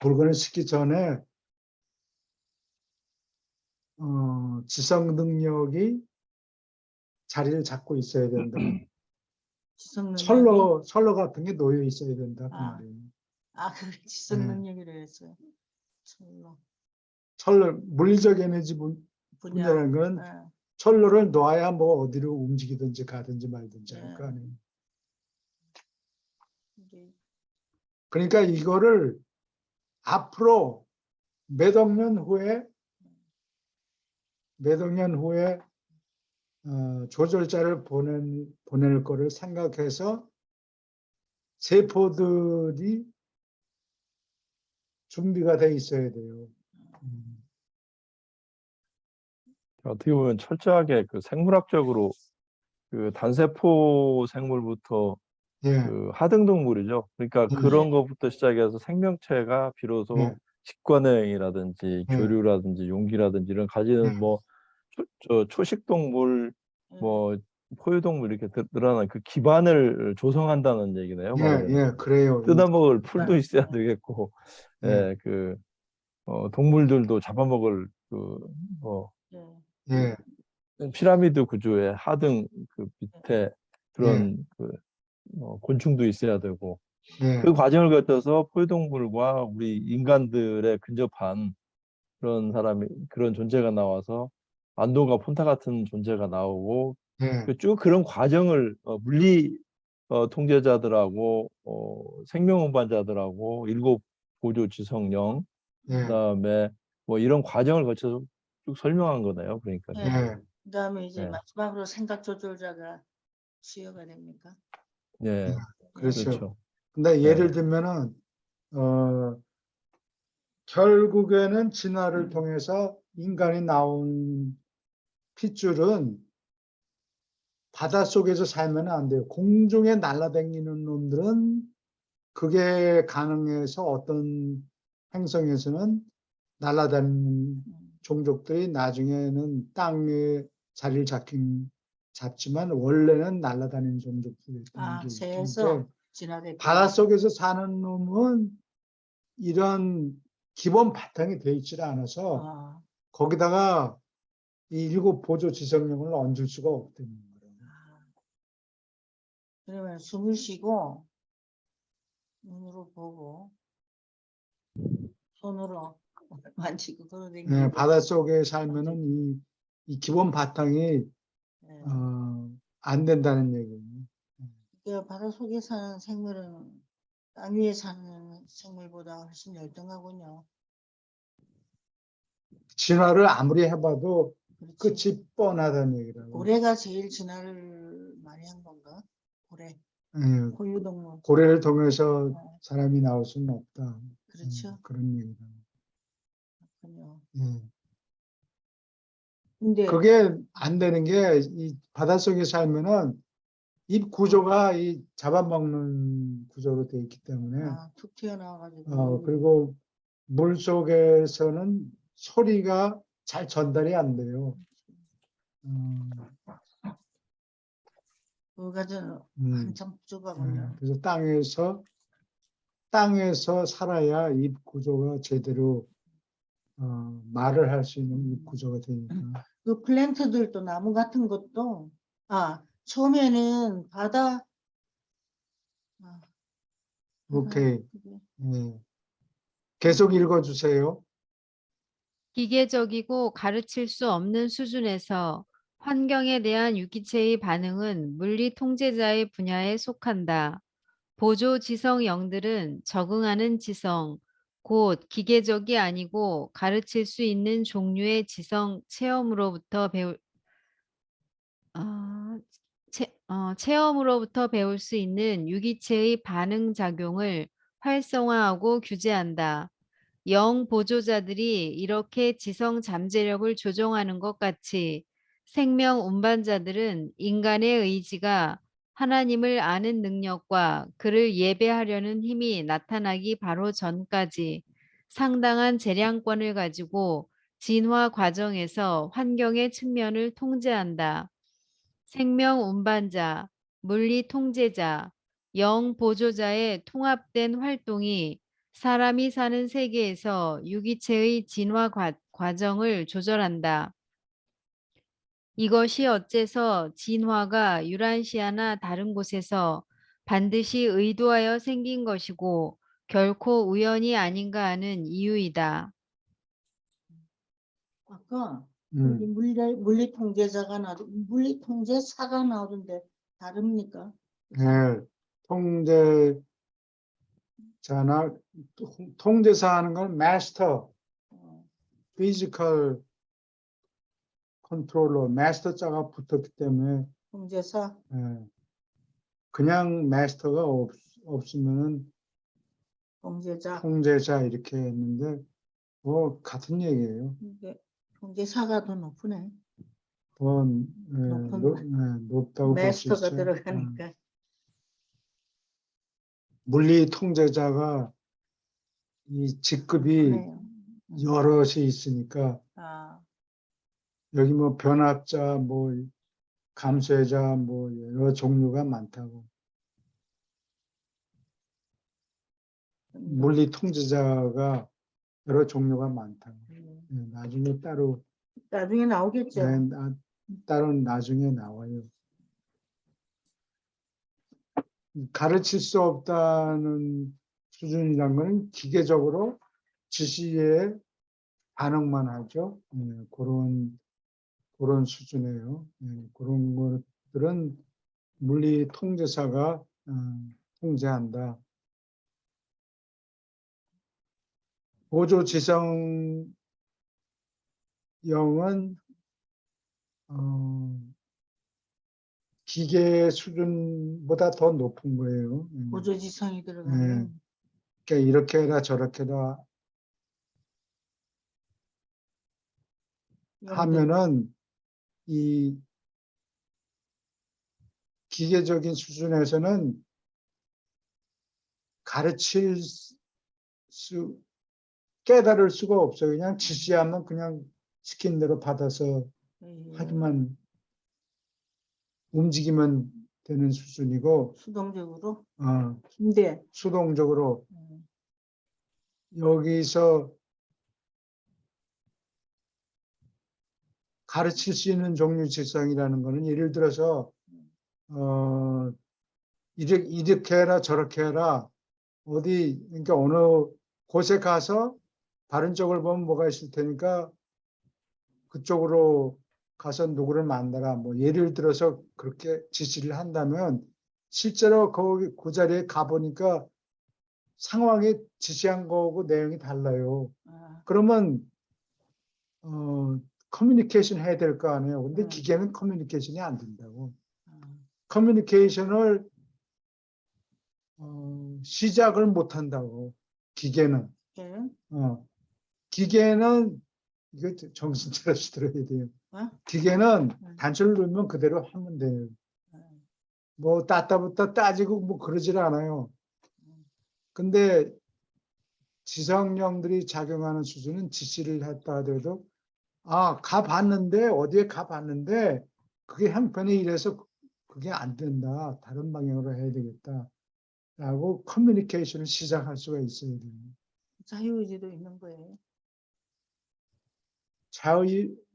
물건을 싣기 전에 지성 능력이 자리를 잡고 있어야 된다. 지성 능력이. 철로 같은 게 놓여 있어야 된다. 그 말이에요. 그 지성 능력이라 했어요. 물리적 에너지 분야라는 건 철로를 놓아야 뭐 어디로 움직이든지 가든지 말든지 할 거 아니에요. 그러니까 이거를 앞으로 몇 억 년 후에 조절자를 보낼 거를 생각해서 세포들이 준비가 돼 있어야 돼요. 어떻게 보면 철저하게 그 생물학적으로 그 단세포 생물부터 그 하등동물이죠. 그러니까 그런 것부터 시작해서 생명체가 비로소 직관행이라든지 교류라든지 용기라든지 이런 가지는 뭐 초식동물, 뭐 포유동물 이렇게 늘어난 그 기반을 조성한다는 얘기네요. 그래요. 뜯어먹을 풀도 있어야 되겠고, 동물들도 잡아먹을 피라미드 구조의 하등 그 밑에 그런 곤충도 있어야 되고, 예, 그 과정을 거쳐서 포유동물과 우리 인간들의 근접한 그런 존재가 나와서 안도가 폰타 같은 존재가 나오고 예, 쭉 그런 과정을 물리 통제자들하고 생명 운반자들하고 일곱 보조 지성령 예, 그다음에 뭐 이런 과정을 거쳐서 쭉 설명한 거네요. 그러니까. 예. 예, 그다음에 이제 예. 마지막으로 생각 조절자가 수여가 됩니까? 예. 그렇죠. 그렇죠. 근데 예. 예를 들면은 결국에는 진화를 통해서 인간이 나온 핏줄은 바닷속에서 살면 안 돼요. 공중에 날아다니는 놈들은 그게 가능해서 어떤 행성에서는 날아다니는 종족들이 나중에는 땅에 자리를 잡지만 원래는 날아다니는 종족들이 있다는 아, 게 새에서 있는데 진화됐고. 바닷속에서 사는 놈은 이런 기본 바탕이 돼 있지 않아서 아, 거기다가 이 일곱 보조 지성령을 얹을 수가 없다는 거예요. 그러면 숨을 쉬고 눈으로 보고 손으로 만지고 네, 걸어다니고. 바닷속에 살면은 이 기본 바탕이 예. 안 된다는 얘기예요. 그 바다 속에 사는 생물은 땅 위에 사는 생물보다 훨씬 열등하군요. 진화를 아무리 해봐도 그렇지. 끝이 뻔하다는 얘기라고. 고래가 제일 진화를 많이 한 건가? 고래, 예, 포유동물. 고래를 통해서 어, 사람이 나올 수는 없다. 그렇죠. 그런 얘기다. 그렇군요. 예. 근데 그게 안 되는 게 이 바닷속에 살면은 입 구조가 이 잡아먹는 구조로 되어 있기 때문에 툭 튀어나와가지고. 그리고 물 속에서는 소리가 잘 전달이 안 돼요. 그가 좀 한참 예, 부족하군요. 그래서 땅에서 살아야 입 구조가 제대로 말을 할 수 있는 입 구조가 되니까. 그 플랜트들도 나무 같은 것도 처음에는 바다 오케이. 그게 예. 계속 읽어주세요. 기계적이고 가르칠 수 없는 수준에서 환경에 대한 유기체의 반응은 물리 통제자의 분야에 속한다. 보조 지성 영들은 적응하는 지성, 곧 기계적이 아니고 가르칠 수 있는 종류의 지성 체험으로부터 체험으로부터 배울 수 있는 유기체의 반응 작용을 활성화하고 규제한다. 영 보조자들이 이렇게 지성 잠재력을 조종하는 것 같이 생명 운반자들은 인간의 의지가 하나님을 아는 능력과 그를 예배하려는 힘이 나타나기 바로 전까지 상당한 재량권을 가지고 진화 과정에서 환경의 측면을 통제한다. 생명 운반자, 물리 통제자, 영 보조자의 통합된 활동이 사람이 사는 세계에서 유기체의 진화 과정을 조절한다. 이것이 어째서 진화가 유란시아나 다른 곳에서 반드시 의도하여 생긴 것이고 결코 우연이 아닌가 하는 이유이다. 아까 음. 여기 물리 통제자가 물리 통제사가 나오던데 다릅니까? 예, 통제자나 통제사 하는 건 마스터, 어, 피지컬 컨트롤러, 마스터 자가 붙었기 때문에 통제사. 예, 그냥 마스터가 없으면은 통제자. 통제자 이렇게 했는데 뭐 같은 얘기예요. 이게 통제사가 더 높으네. 더 높은 높다고 볼 수 마스터가 있죠. 들어가니까. 물리 통제자가 이 직급이 그래요. 여럿이 있으니까 여기 뭐 변압자, 뭐 감쇄자, 뭐 여러 종류가 많다고. 물리 통제자가 여러 종류가 많다고. 예, 나중에 따로 나중에 나오겠죠. 따로 나중에 나와요. 가르칠 수 없다는 수준이란 거는 기계적으로 지시에 반응만 하죠. 그런 수준이에요. 그런 것들은 물리 통제사가 통제한다. 보조지성령은 기계 수준보다 더 높은 거예요. 보조지성이 들어가면 그러니까 이렇게 해라 저렇게 해라 하면은 이 기계적인 수준에서는 가르칠 깨달을 수가 없어요. 그냥 지시하면 그냥 시킨 대로 받아서 하기만 움직이면 되는 수준이고 수동적으로. 어, 근데 수동적으로 여기서 가르칠 수 있는 종류 지성이라는 거는 예를 들어서 이렇게 해라 저렇게 해라 어디 그러니까 어느 곳에 가서 다른 쪽을 보면 뭐가 있을 테니까 그쪽으로 가서 누구를 만나라 뭐 예를 들어서 그렇게 지시를 한다면 실제로 거기 그 자리에 가보니까 상황이 지시한 거고 내용이 달라요. 그러면 커뮤니케이션 해야 될 거 아니에요. 근데 기계는 커뮤니케이션이 안 된다고. 커뮤니케이션을 시작을 못 한다고. 기계는. 기계는 이거 정신 차려서 들어야 돼요. 기계는 단추를 누르면 그대로 하면 돼요. 뭐 따따붙다 따지고 뭐 그러질 않아요. 근데 지성령들이 작용하는 수준은 지시를 했다 하더라도 가봤는데 어디에 가봤는데 그게 형편이 이래서 그게 안 된다. 다른 방향으로 해야 되겠다. 라고 커뮤니케이션을 시작할 수가 있어야 돼요. 자유의지도 있는 거예요.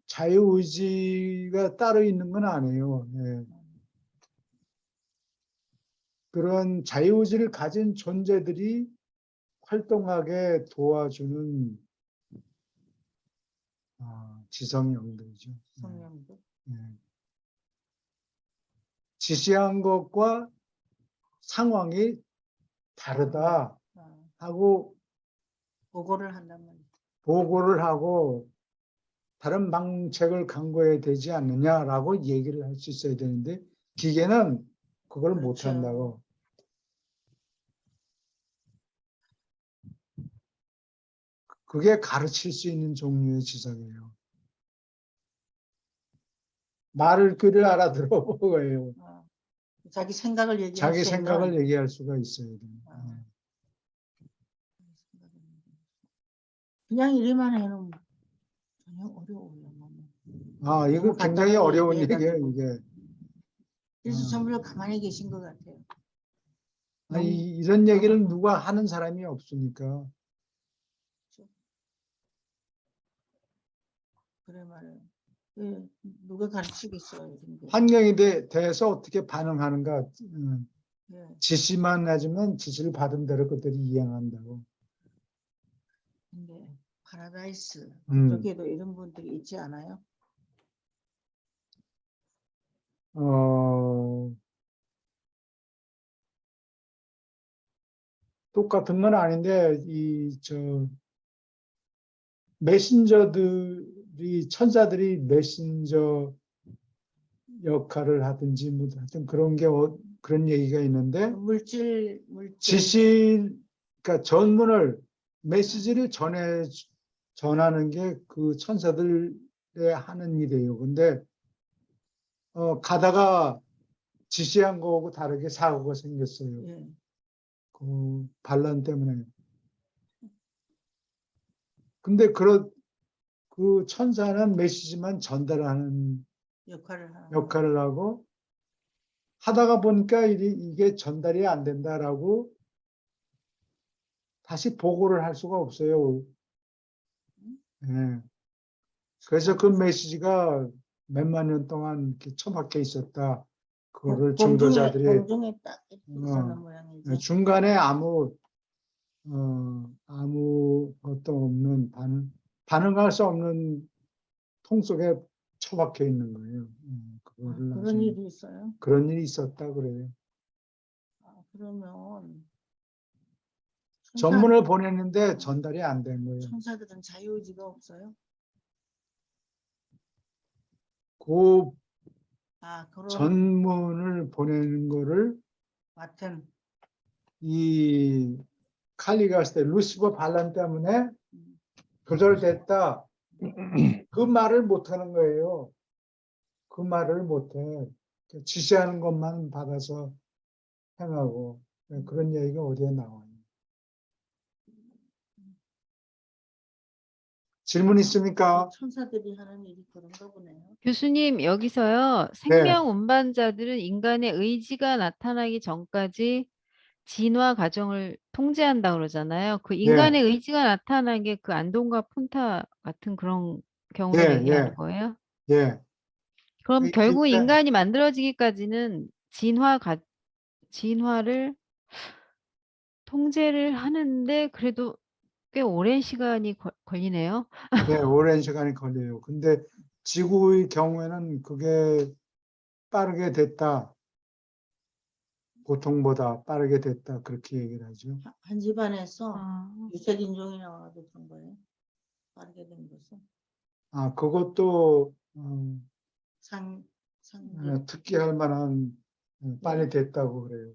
자유의지가 따로 있는 건 아니에요. 예. 그런 자유의지를 가진 존재들이 활동하게 도와주는 지성령들이죠. 성령도. 예. 지시한 것과 상황이 다르다 하고 보고를 한단 말이에요. 보고를 하고 다른 방책을 강구해야 되지 않느냐라고 얘기를 할 수 있어야 되는데 기계는 그걸 그렇죠. 못 한다고. 그게 가르칠 수 있는 종류의 지성이에요. 말을 귀를 알아들어 보고요. 자기 생각을 얘기할 자기 수 있는. 생각을 얘기할 수가 있어야 돼요. 그냥 이리만 해는 전혀 어려워요. 이거 너무 굉장히 간단하게 어려운 얘기해가지고. 얘기예요, 이게. 그래서 전부 가만히 계신 것 같아요. 이런 얘기를 누가 하는 사람이 없으니까. 그래 말이에요. 누가 가르치겠어요. 이런 거. 환경에 대해서 어떻게 반응하는가. 예. 지시만 해주면 지시를 받은 대로 그들이 이행한다고. 근데 파라다이스 음. 여기에도 이런 분들이 있지 않아요? 똑같은 건 아닌데 메신저들이 천사들이 메신저 역할을 하든지 뭐 하여튼 그런 게 그런 얘기가 있는데 물질 그러니까 전문을 메시지를 전하는 게 그 천사들의 하는 일이에요. 근데 가다가 지시한 거하고 다르게 사고가 생겼어요. 예. 그 반란 때문에. 근데 그 천사는 메시지만 전달하는 역할을 하고 하다가 보니까 이게 전달이 안 된다라고 다시 보고를 할 수가 없어요. 예. 그래서 그 메시지가 몇만 년 동안 이렇게 처박혀 있었다. 그거를 정도자들이 공중에 딱 있었는 모양이죠. 중간에 아무 것도 없는 반응할 수 없는 통 속에 처박혀 있는 거예요. 그거를 그런 나중에 일이 있어요. 그런 일이 있었다 그래요. 그러면 전문을 보냈는데 전달이 안 된 거예요. 천사들은 자유의지가 없어요? 그 그런 전문을 보내는 거를 같은 이 칼리가 했을 때 루시퍼 반란 때문에 거절됐다. 그 말을 못 하는 거예요. 그 말을 못 해. 지시하는 것만 받아서 행하고 그런 얘기가 어디에 나와요. 질문 있습니까? 천사들이 하는 일이 그런가 보네요. 교수님, 여기서요. 생명 운반자들은 인간의 의지가 나타나기 전까지 진화 과정을 통제한다 그러잖아요. 그 인간의 의지가 나타난 게 그 안동과 폰타 같은 그런 경우를 얘기하는 거예요? 예. 그럼 결국 일단 인간이 만들어지기까지는 진화를 통제를 하는데 그래도 꽤 오랜 시간이 걸리네요. 오랜 시간이 걸려요. 근데 지구의 경우에는 그게 빠르게 됐다. 보통보다 빠르게 됐다. 그렇게 얘기를 하죠. 한 집안에서 아, 유색 인종이 나와도 그런 거예요. 빠르게 된 것은 그것도 상 특기할 만한 빨리 됐다고 그래요.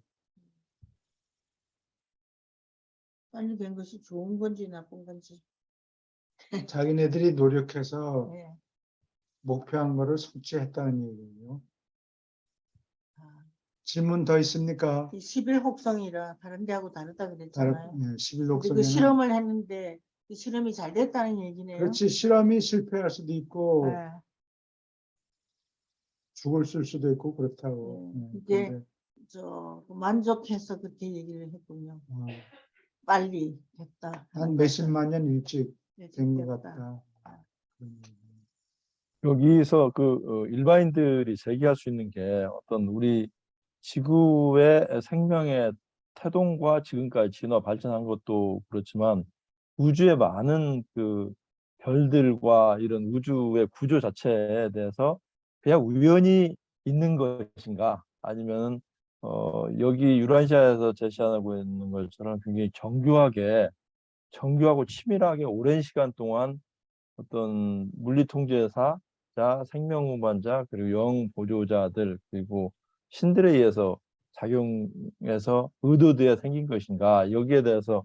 빨리 된 것이 좋은 건지 나쁜 건지. 자기네들이 노력해서 네. 목표한 거를 성취했다는 얘기예요. 질문 더 이 있습니까? 11혹성이라 다른 데하고 다르다 그랬잖아요. 근데 그 11옥성에는 실험을 했는데 그 실험이 잘 됐다는 얘기네요. 그렇지 실험이 실패할 수도 있고 네. 죽을 수도 있고 그렇다고. 이게 근데, 만족해서 그렇게 얘기를 했군요. 어, 빨리 됐다. 한 몇십만 년 일찍 된 것 됐다. 같다. 여기서 일반인들이 제기할 수 있는 게 어떤 우리 지구의 생명의 태동과 지금까지 진화 발전한 것도 그렇지만 우주의 많은 별들과 이런 우주의 구조 자체에 대해서 그냥 우연히 있는 것인가 아니면 여기 유라시아에서 제시하고 있는 것처럼 굉장히 정교하고 치밀하게 오랜 시간 동안 어떤 물리 통제사 생명 운반자, 그리고 영 보조자들, 그리고 신들에 의해서 작용해서 의도되어 생긴 것인가, 여기에 대해서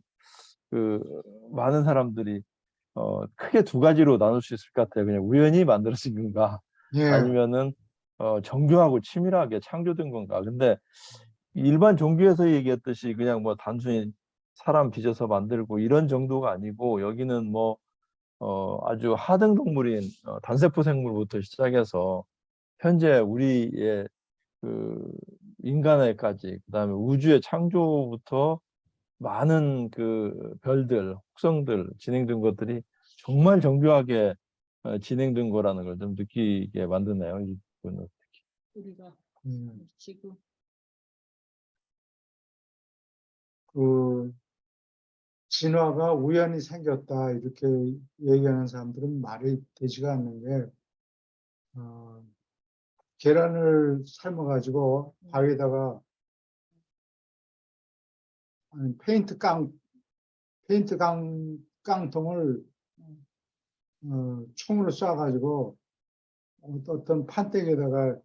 많은 사람들이 크게 두 가지로 나눌 수 있을 것 같아요. 그냥 우연히 만들어진 건가, 아니면은 정교하고 치밀하게 창조된 건가. 근데 일반 종교에서 얘기했듯이 그냥 뭐 단순히 사람 빚어서 만들고 이런 정도가 아니고, 여기는 아주 하등 동물인 단세포 생물부터 시작해서 현재 우리의 인간에까지, 그다음에 우주의 창조부터 많은 별들, 혹성들 진행된 것들이 정말 정교하게 진행된 거라는 걸 좀 느끼게 만드네요. 이 부분은. 우리가 지금 진화가 우연히 생겼다 이렇게 얘기하는 사람들은 말이 되지가 않는 게 계란을 삶아가지고 바위에다가 페인트 깡통을 총으로 쏴가지고 어떤 판때기에다가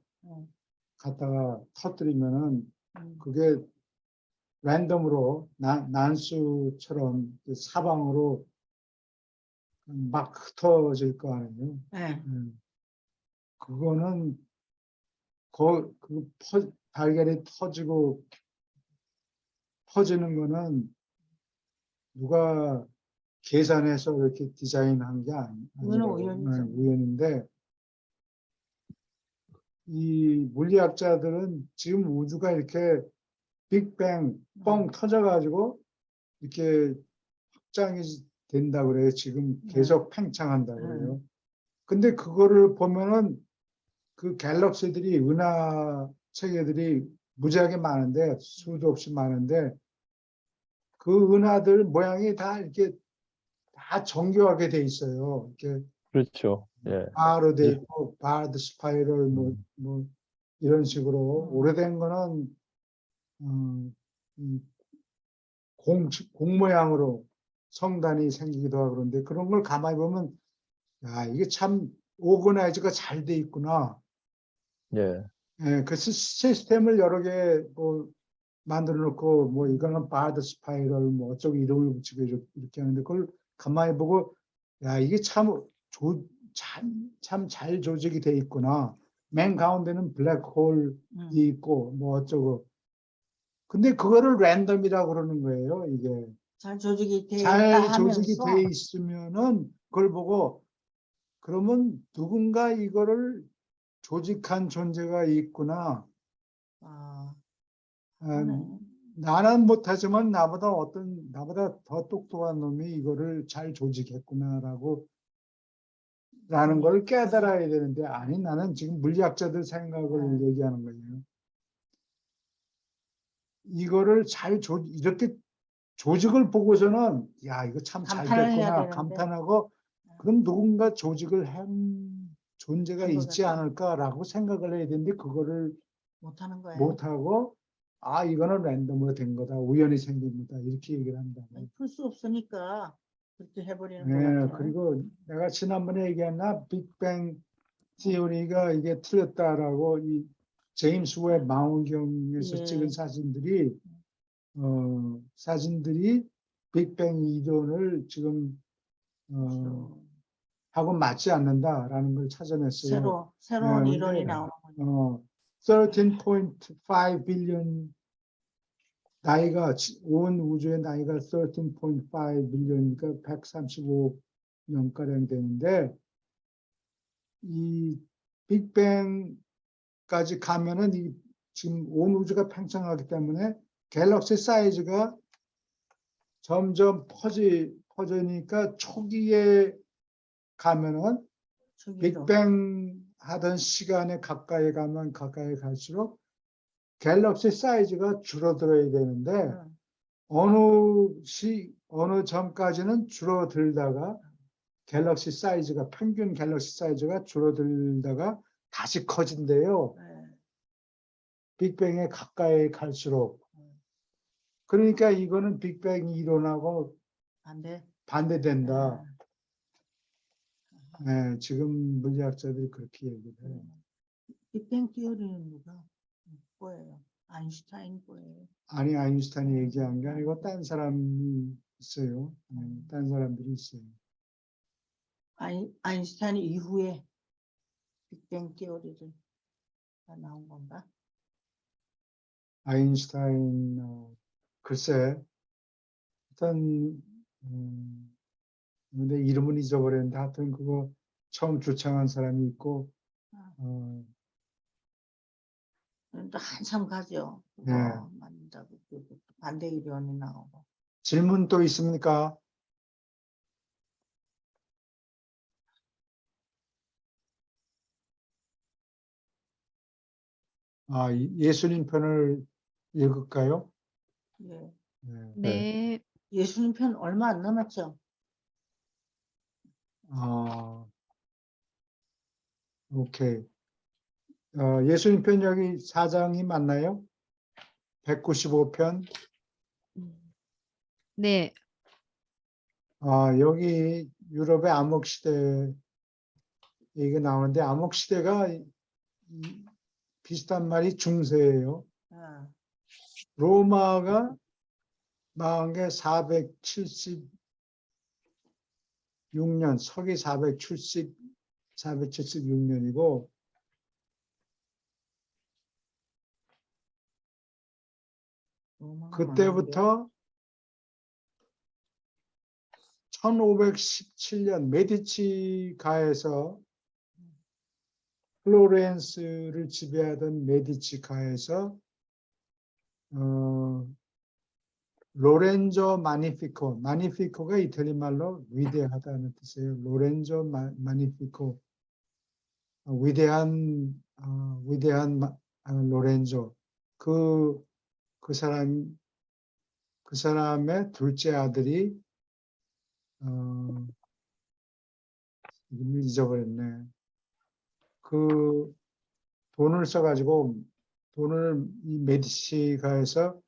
갖다가 터뜨리면은 그게 랜덤으로 난수처럼 사방으로 막 흩어질 거 아니에요. 그거는 달걀이 퍼지는 거는 누가 계산해서 이렇게 디자인한 게 아니라고. 우연인데 이 물리학자들은 지금 우주가 이렇게 빅뱅 뻥 터져가지고 이렇게 확장이 된다 그래요. 지금 계속 팽창한다 그래요. 근데 그거를 보면은 그 갤럭시들이 체계들이 무지하게 많은데 수도 없이 많은데 그 은하들 모양이 다 이렇게 다 정교하게 돼 있어요. 이렇게 그렇죠. 예. 바로 돼 예. 있고 바드 스파이럴 뭐 이런 식으로 오래된 거는 이 공 모양으로 성단이 생기기도 하고 그런데 그런 걸 가만히 보면 야 이게 참 오거나이즈가 잘 돼 있구나. 예. 예, 그 시스템을 여러 개 뭐 만들어 놓고 뭐 이거는 바드 스파이럴 뭐 어쩌고 이름을 붙이고 이렇게 하는데 그걸 가만히 보고 야 이게 참 잘 조직이 돼 있구나. 맨 가운데는 블랙홀이 있고 뭐 어쩌고. 근데 그거를 랜덤이라고 그러는 거예요. 이게 잘 조직이 돼 있다 잘 조직이 하면서 돼 있으면은 그걸 보고 그러면 누군가 이거를 조직한 존재가 있구나. 아, 아, 그러네. 나는 못하지만 나보다 더 똑똑한 놈이 이거를 잘 조직했구나라고 라는 걸 깨달아야 되는데 아니 나는 지금 물리학자들 생각을 얘기하는 거예요. 이거를 이렇게 조직을 보고서는 야 이거 참 잘 감탄을 해야 됐구나 되는데. 감탄하고 그럼 누군가 조직을 한 존재가 한것 있지 같아. 않을까라고 생각을 해야 되는데 그거를 못하는 거예요. 못하고 아 이거는 랜덤으로 된 거다 우연히 생긴 거다 이렇게 얘기를 한다. 풀 수 없으니까 그렇게 해버리는 것 네, 같아요. 그리고 내가 지난번에 얘기했나 빅뱅 티오리가 이게 틀렸다라고 이 제임스 웹 망원경에서 예. 찍은 사진들이 빅뱅 이론을 지금 하고 맞지 않는다라는 걸 찾아냈어요. 새로운 네, 이론이 근데, 나오는군요. 13.5 빌리언 나이가 온 우주의 나이가 13.5 빌리언이니까 135년가량 되는데 이 빅뱅까지 가면은 지금 온 우주가 팽창하기 때문에 갤럭시 사이즈가 점점 퍼지니까 초기에 가면은 저기로. 빅뱅 하던 시간에 가까이 가면 가까이 갈수록 갤럭시 사이즈가 줄어들어야 되는데 어느 점까지는 줄어들다가 평균 갤럭시 사이즈가 줄어들다가 다시 커진대요. 빅뱅에 가까이 갈수록. 그러니까 이거는 빅뱅 이론하고 반대된다. 네, 지금 물리학자들이 그렇게 얘기를 해요. 빅뱅 티오리는 누가 뭐예요? 아인슈타인 거예요. 아니 아인슈타인이 얘기한 게 아니고 딴 사람이 있어요. 딴 사람들이 있어요. 아인슈타인 이후에 빅뱅 티오리를 나온 건가? 아인슈타인 글쎄 일단 근데 이름은 잊어버렸는데 하여튼 그거 처음 주창한 사람이 있고 또 한참 가죠. 그거 네. 만든다고 반대 이론이 나오고. 질문 또 있습니까? 예수님 편을 읽을까요? 예. 네. 네. 예수님 편 얼마 안 남았죠? 오케이. 예수님 편 여기 4장이 맞나요? 195편. 네. 여기 유럽의 암흑시대 얘기가 나오는데 암흑시대가 비슷한 말이 중세예요. 로마가 망한 게 476년, 서기 476년이고 그때부터 1517년 메디치 가에서 플로렌스를 지배하던 메디치 가에서 로렌조 마니피코가 이탈리 말로 위대하다는 뜻이에요. 로렌조 마니피코 위대한 로렌조 그 사람의 둘째 아들이 이름을 잊어버렸네. 그 돈을 써가지고 돈을 이 메디치가에서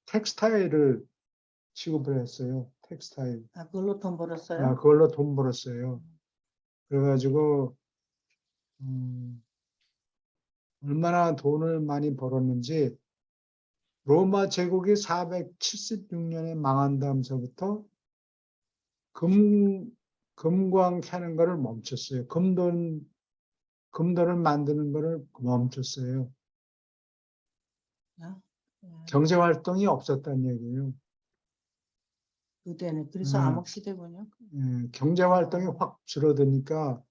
텍스타일을 취급을 했어요. 텍스타일. 아, 그걸로 돈 벌었어요? 그걸로 돈 벌었어요. 그래가지고 얼마나 돈을 많이 벌었는지 로마 제국이 476년에 망한 다음서부터 금광 캐는 거를 멈췄어요. 금돈을 만드는 거를 멈췄어요. 야, 경제 활동이 없었다는 얘기예요. 그때는 그래서 음. 암흑 시대군요. 경제 활동이 확 줄어드니까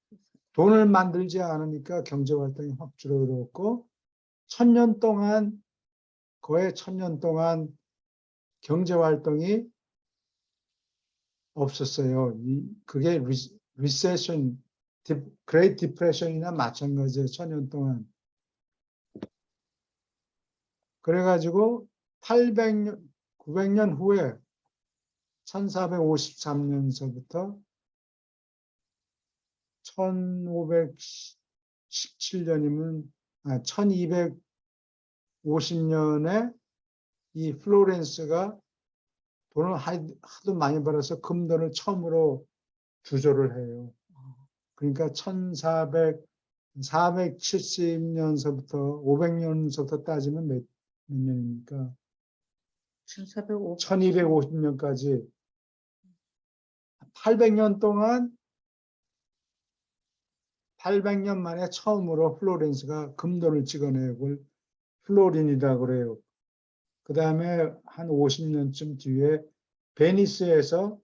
돈을 만들지 않으니까 경제 활동이 확 줄어들었고 거의 1000년 동안 경제 활동이 없었어요. 그게 리세션, 그레이트 디프레션이나 마찬가지예요. 1000년 동안. 그래가지고 900년 후에 1453년서부터 1517년이면 1250년에 이 플로렌스가 돈을 하도 많이 벌어서 금돈을 처음으로 주조를 해요. 그러니까 470년서부터 500년서부터 따지면 몇 년입니까? 1250년까지 800년 만에 처음으로 플로렌스가 금돈을 찍어내고 플로린이라고 그래요. 그 다음에 한 50년쯤 뒤에 베니스에서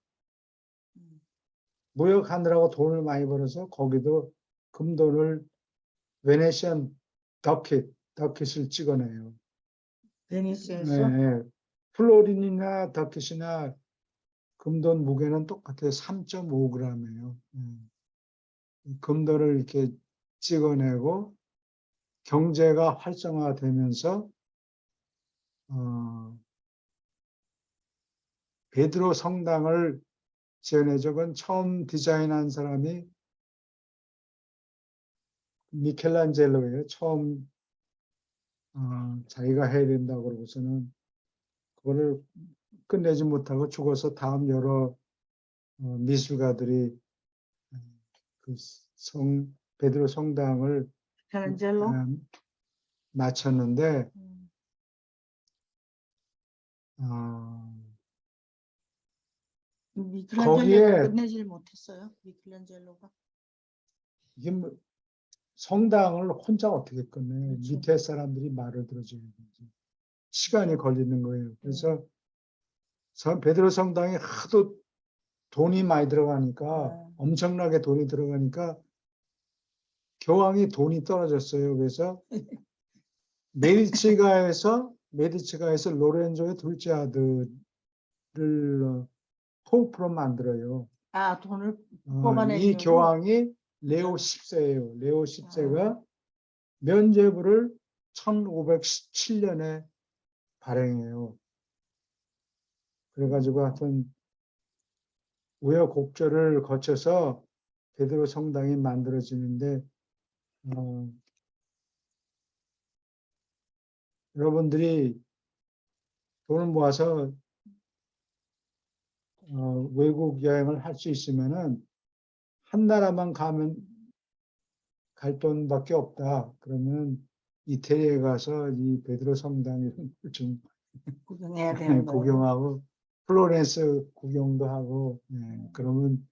무역하느라고 돈을 많이 벌어서 거기도 금돈을 베네시안 더킷을 찍어내요. 베니스에서 네. 플로린이나 더킷이나 금돈 무게는 똑같아요. 3.5g이에요. 금돈을 이렇게 찍어내고 경제가 활성화되면서 베드로 성당을 지어내죠. 그건 처음 디자인한 사람이 미켈란젤로예요. 처음 자기가 해야 된다고 그러고서는 그거를 끝내지 못하고 죽어서 다음 여러 미술가들이 그 베드로 성당을 미켈란젤로 마쳤는데 미켈란젤로가 거기에 끝내질 못했어요. 미켈란젤로가. 이게 뭐 성당을 혼자 어떻게 끝내요? 그렇죠. 밑에 사람들이 말을 들어줘야 되지. 시간이 걸리는 거예요. 그래서 베드로 성당이 하도 돈이 많이 들어가니까 엄청나게 돈이 들어가니까 교황이 돈이 떨어졌어요. 그래서 메디치가에서 로렌조의 둘째 아들을 포프로 만들어요. 아, 돈을 이 뽑아내려고. 교황이 레오 10세예요. 레오 10세가 면죄부를 1517년에 발행해요. 그래가지고 하여튼 우여곡절을 거쳐서 베드로 성당이 만들어지는데 여러분들이 돈을 모아서 외국 여행을 할 수 있으면은 한 나라만 가면 갈 돈밖에 없다. 그러면 이태리에 가서 이 베드로 성당 이런 걸 좀 구경해야 되는 거예요. 구경하고 플로렌스 구경도 하고 그러면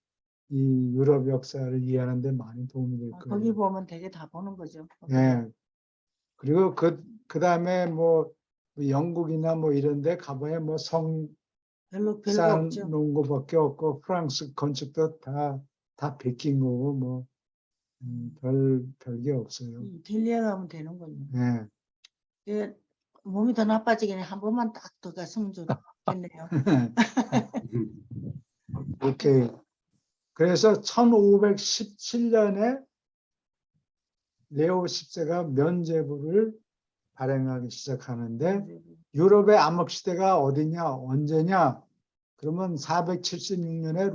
이 유럽 역사를 이해하는 데 많이 도움이 될 거예요. 거기 보면 되게 다 보는 거죠. 네. 그리고 그다음에 뭐 영국이나 뭐 이런 데 가봐야 뭐 별거 쌓아 없죠. 놓은 거밖에 없고 프랑스 건축도 다 베낀 거고 뭐 별게 없어요. 이탈리아 가면 되는군요. 네. 몸이 더 나빠지긴 한 번만 딱 더 갔으면 좋겠네요. 오케이. 그래서 1517년에 레오 10세가 면죄부를 발행하기 시작하는데 네. 유럽의 암흑 시대가 어디냐 언제냐 그러면 476년에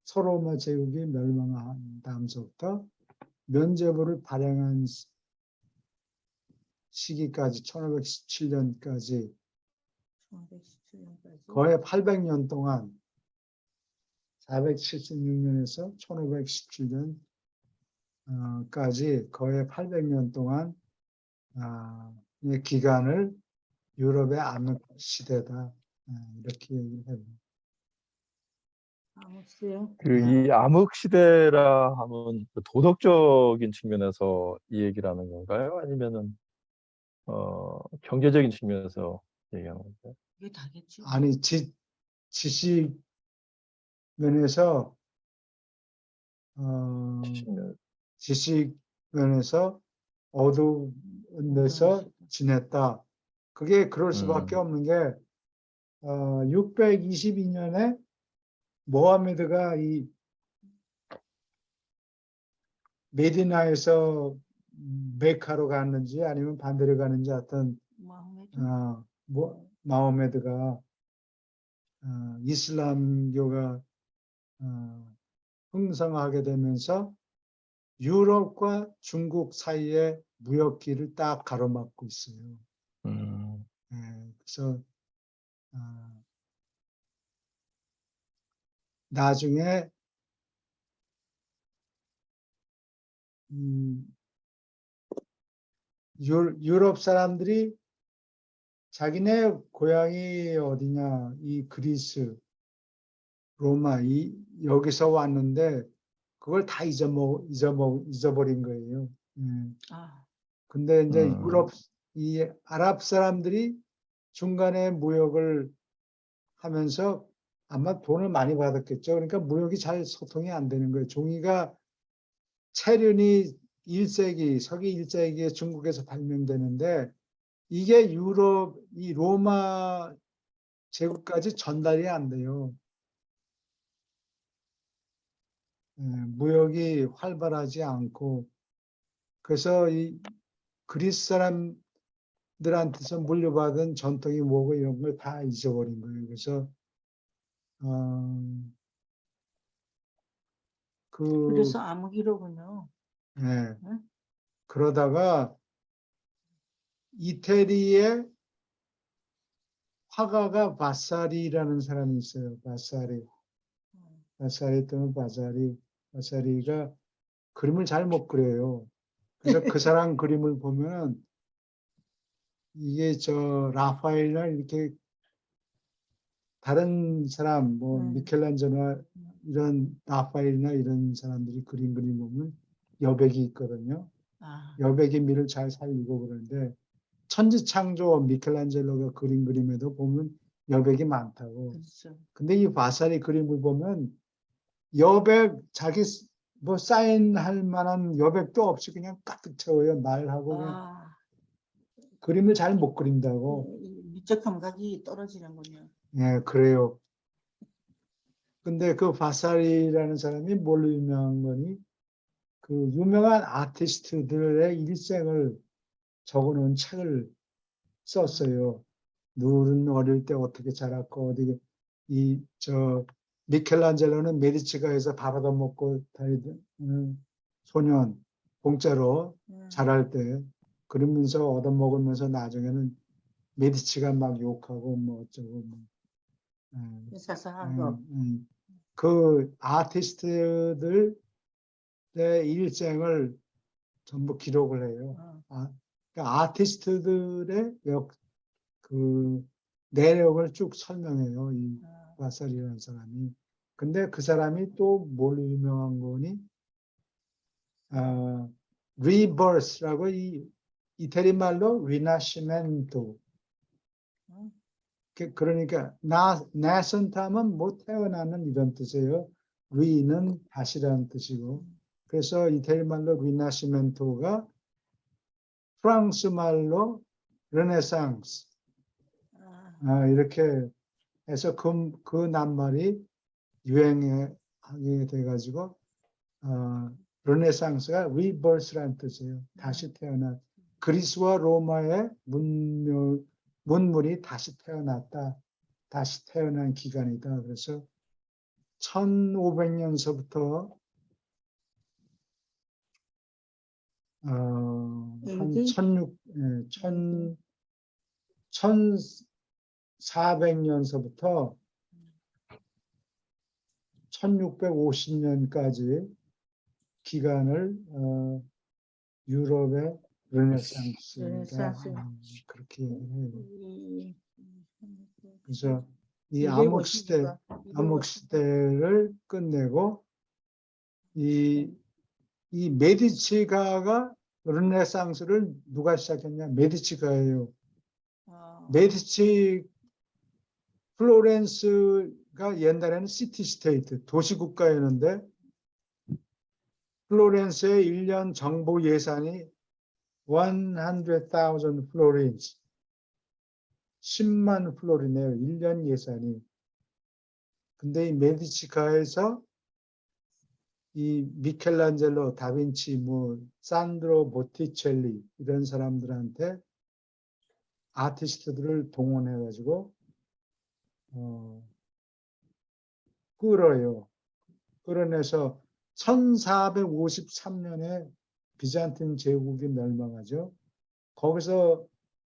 서로마 제국이 멸망한 다음서부터 면죄부를 발행한 시기까지 1517년까지 1917년까지. 거의 800년 동안 476년에서 1517년까지 거의 800년 동안 이 기간을 유럽의 암흑 시대다 이렇게 얘기를 해요. 아무튼 그 이 암흑 시대라 하면 그 도덕적인 측면에서 이 얘기를 하는 건가요? 아니면은 경제적인 측면에서 얘기하는 건가요? 이게 다겠죠. 아니 지식 면에서 측면. 지식 면에서 어두운 데서 지냈다. 그게 그럴 수밖에 없는 게 622년에 모하메드가 이 메디나에서 메카로 갔는지 아니면 반대로 가는지 하여튼 마음에도 마호메드가 이슬람교가 흥성하게 되면서 유럽과 중국 사이에 무역길을 딱 가로막고 있어요. 그래서 나중에 유럽 사람들이 자기네 고향이 어디냐 이 그리스 로마 여기서 왔는데 그걸 다 잊어버린 거예요. 근데 이제 유럽 이 아랍 사람들이 중간에 무역을 하면서 아마 돈을 많이 받았겠죠. 그러니까 무역이 잘 소통이 안 되는 거예요. 종이가 체륜이 1세기, 서기 1세기에 중국에서 발명되는데 이게 유럽, 이 로마 제국까지 전달이 안 돼요. 무역이 활발하지 않고 그래서 이 그리스 사람들한테서 물려받은 전통이 뭐고 이런 걸 다 잊어버린 거예요. 그래서 그래서 암흑이로군요. 네. 응? 그러다가 이태리의 화가가 바사리라는 사람이 있어요. 바사리 또는 바사리가 그림을 잘 못 그려요. 그래서 그 사람 그림을 보면 이게 라파엘이나 이렇게 다른 사람 미켈란젤로나 이런 라파엘이나 이런 사람들이 그림 보면 여백이 있거든요. 여백의 미를 잘 살리고 그러는데 천지창조 미켈란젤로가 그림에도 보면 여백이 많다고. 그렇죠. 근데 이 바사리 그림을 보면 여백 자기 사인할 만한 여백도 없이 그냥 가득 채워요. 말하고 그냥 그림을 잘 못 그린다고. 미적 감각이 떨어지는군요. 예, 그래요. 근데 그 바사리라는 사람이 뭘로 유명한 거니? 그 유명한 아티스트들의 일생을 적어놓은 책을 썼어요. 누구는 어릴 때 어떻게 자랐고 미켈란젤로는 메디치가에서 밥 얻어먹고 다니던 소년 공짜로 자랄 때 그러면서 얻어먹으면서 나중에는 메디치가 막 욕하고 뭐 어쩌고 사사한 거. 그 아티스트들의 일생을 전부 기록을 해요. 그러니까 아티스트들의 그 내력을 쭉 설명해요. 이 바사리라는 사람이. 근데 그 사람이 또 뭘 유명한 거니? 리버스라고 이 이태리 말로 리나시멘토. 그러니까 나선타면 뭐 태어나는 이런 뜻이에요. 리는 다시라는 뜻이고. 그래서 이태리 말로 리나시멘토가 프랑스 말로 르네상스. 이렇게 해서 그 낱말이 유행하게 돼가지고 르네상스가 리버스라는 뜻이에요. 다시 태어난 그리스와 로마의 문물이 다시 태어났다. 다시 태어난 기간이다. 그래서 1500년서부터 한 AD? 1400년서부터 1650년까지 기간을 유럽의 르네상스다. 르네상스. 그렇게 얘기를 해요. 이- 그래서 이 250 암흑 시대를 끝내고 이 메디치가가 르네상스를 누가 시작했냐? 메디치가예요. 메디치 플로렌스가 옛날에는 시티 스테이트 도시 국가였는데 플로렌스의 1년 정보 예산이 100,000 플로린스 10만 플로린이에요. 1년 예산이. 근데 이 메디치가에서 이 미켈란젤로, 다빈치, 산드로 보티첼리 이런 사람들한테 아티스트들을 동원해가지고 끌어요. 끌어내서 1453년에 비잔틴 제국이 멸망하죠. 거기서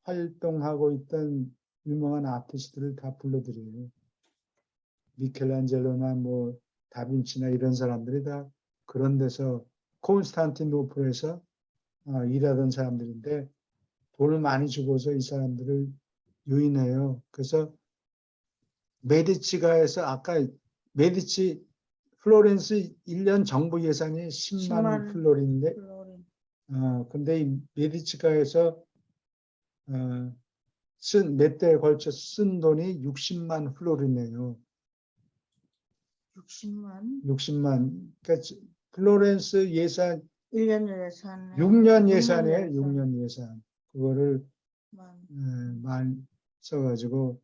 활동하고 있던 유명한 아티스트를 다 불러들여요. 미켈란젤로나 다빈치나 이런 사람들이 다 그런 데서 콘스탄티노플에서 일하던 사람들인데 돈을 많이 주고서 이 사람들을 유인해요. 그래서 메디치가에서 아까 메디치 플로렌스 1년 정부 예산이 10만 플로린인데 플로린. 근데 이 메디치가에서 몇 대에 걸쳐 쓴 돈이 60만 플로린이에요. 60만. 그러니까 플로렌스 예산 1년 예산. 6년 예산이에요. 6년 예산. 그거를 많이 써가지고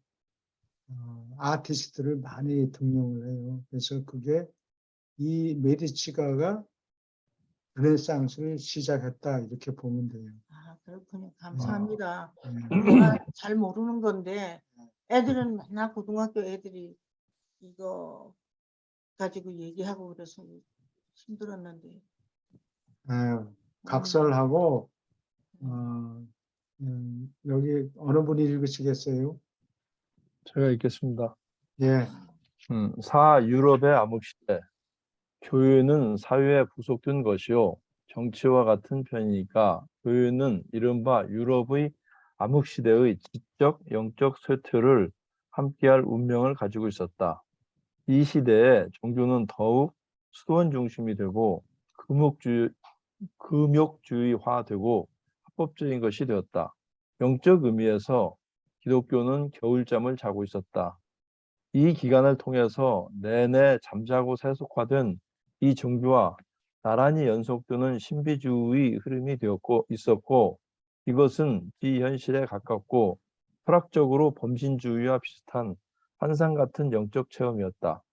아티스트를 많이 등용을 해요. 그래서 그게 이 메디치가가 르네상스를 시작했다 이렇게 보면 돼요. 아, 그렇군요. 감사합니다. 네. 제가 잘 모르는 건데 애들은 맨날 고등학교 애들이 이거 가지고 얘기하고 그래서 힘들었는데. 각설하고 여기 어느 분이 읽으시겠어요? 제가 읽겠습니다. 예. 사유럽의 암흑시대. 교회는 사회에 부속된 것이요. 정치와 같은 편이니까 교회는 이른바 유럽의 암흑시대의 지적, 영적 쇠퇴를 함께할 운명을 가지고 있었다. 이 시대에 종교는 더욱 수원 중심이 되고 금욕주의화되고 합법적인 것이 되었다. 영적 의미에서 기독교는 겨울잠을 자고 있었다. 이 기간을 통해서 내내 잠자고 세속화된 이 종교와 나란히 연속되는 신비주의 흐름이 있었고 이것은 비현실에 가깝고 철학적으로 범신주의와 비슷한 환상 같은 영적 체험이었다.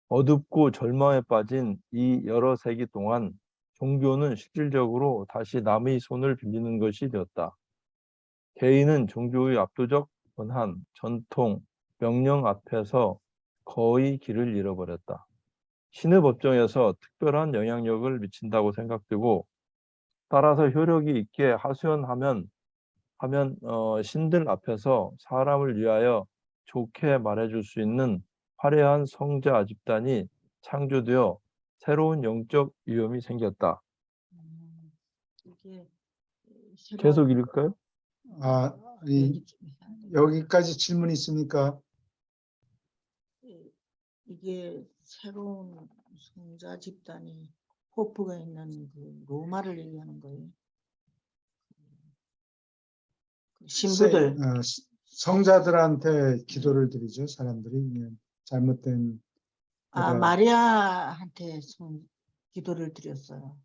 어둡고 절망에 빠진 이 여러 세기 동안 종교는 실질적으로 다시 남의 손을 빌리는 것이 되었다. 개인은 종교의 압도적 권한, 전통, 명령 앞에서 거의 길을 잃어버렸다. 신의 법정에서 특별한 영향력을 미친다고 생각되고 따라서 효력이 있게 하소연하면 신들 앞에서 사람을 위하여 좋게 말해줄 수 있는 화려한 성자 집단이 창조되어 새로운 영적 위험이 생겼다. 이게 계속 읽을까요? 여기까지 질문 있습니까? 이게 새로운 성자 집단이 포프가 있는 그 로마를 얘기하는 거예요. 신부들. 성자들한테 기도를 드리죠. 사람들이 잘못된 마리아한테 기도를 드렸어요.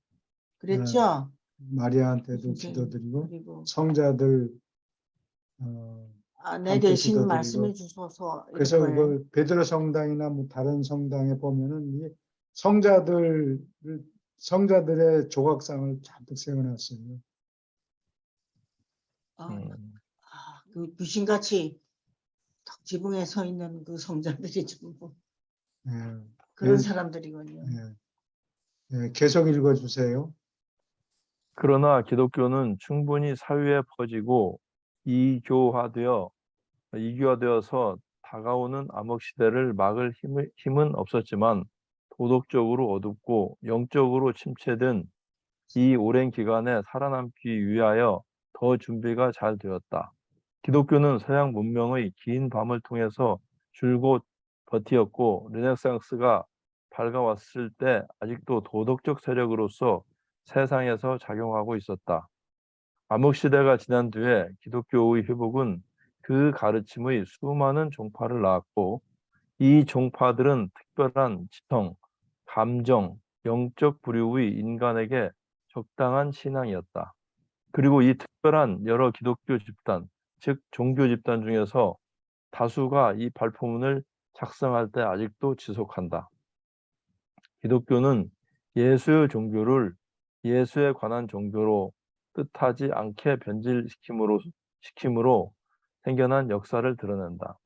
그랬죠? 마리아한테도 기도드리고 성자들 내 대신 말씀해 주소서. 그래서 베드로 성당이나 다른 성당에 보면은 이 성자들 성자들의 조각상을 잔뜩 세워놨어요. 음, 그 귀신같이 탁 지붕에 서 있는 그 성자들이 전부 예, 그런 네. 사람들이군요. 계속 읽어주세요. 그러나 기독교는 충분히 사회에 퍼지고 이교화되어서 다가오는 암흑 시대를 막을 힘은 없었지만 도덕적으로 어둡고 영적으로 침체된 이 오랜 기간에 살아남기 위하여 더 준비가 잘 되었다. 기독교는 서양 문명의 긴 밤을 통해서 줄곧 버티었고 르네상스가 밝아왔을 때 아직도 도덕적 세력으로서 세상에서 작용하고 있었다. 암흑 시대가 지난 뒤에 기독교의 회복은 그 가르침의 수많은 종파를 낳았고 이 종파들은 특별한 지성, 감정, 영적 부류의 인간에게 적당한 신앙이었다. 그리고 이 특별한 여러 기독교 집단, 즉 종교 집단 중에서 다수가 이 발표문을 작성할 때 아직도 지속한다. 기독교는 예수의 종교를 예수에 관한 종교로 뜻하지 않게 시킴으로 생겨난 역사를 드러낸다.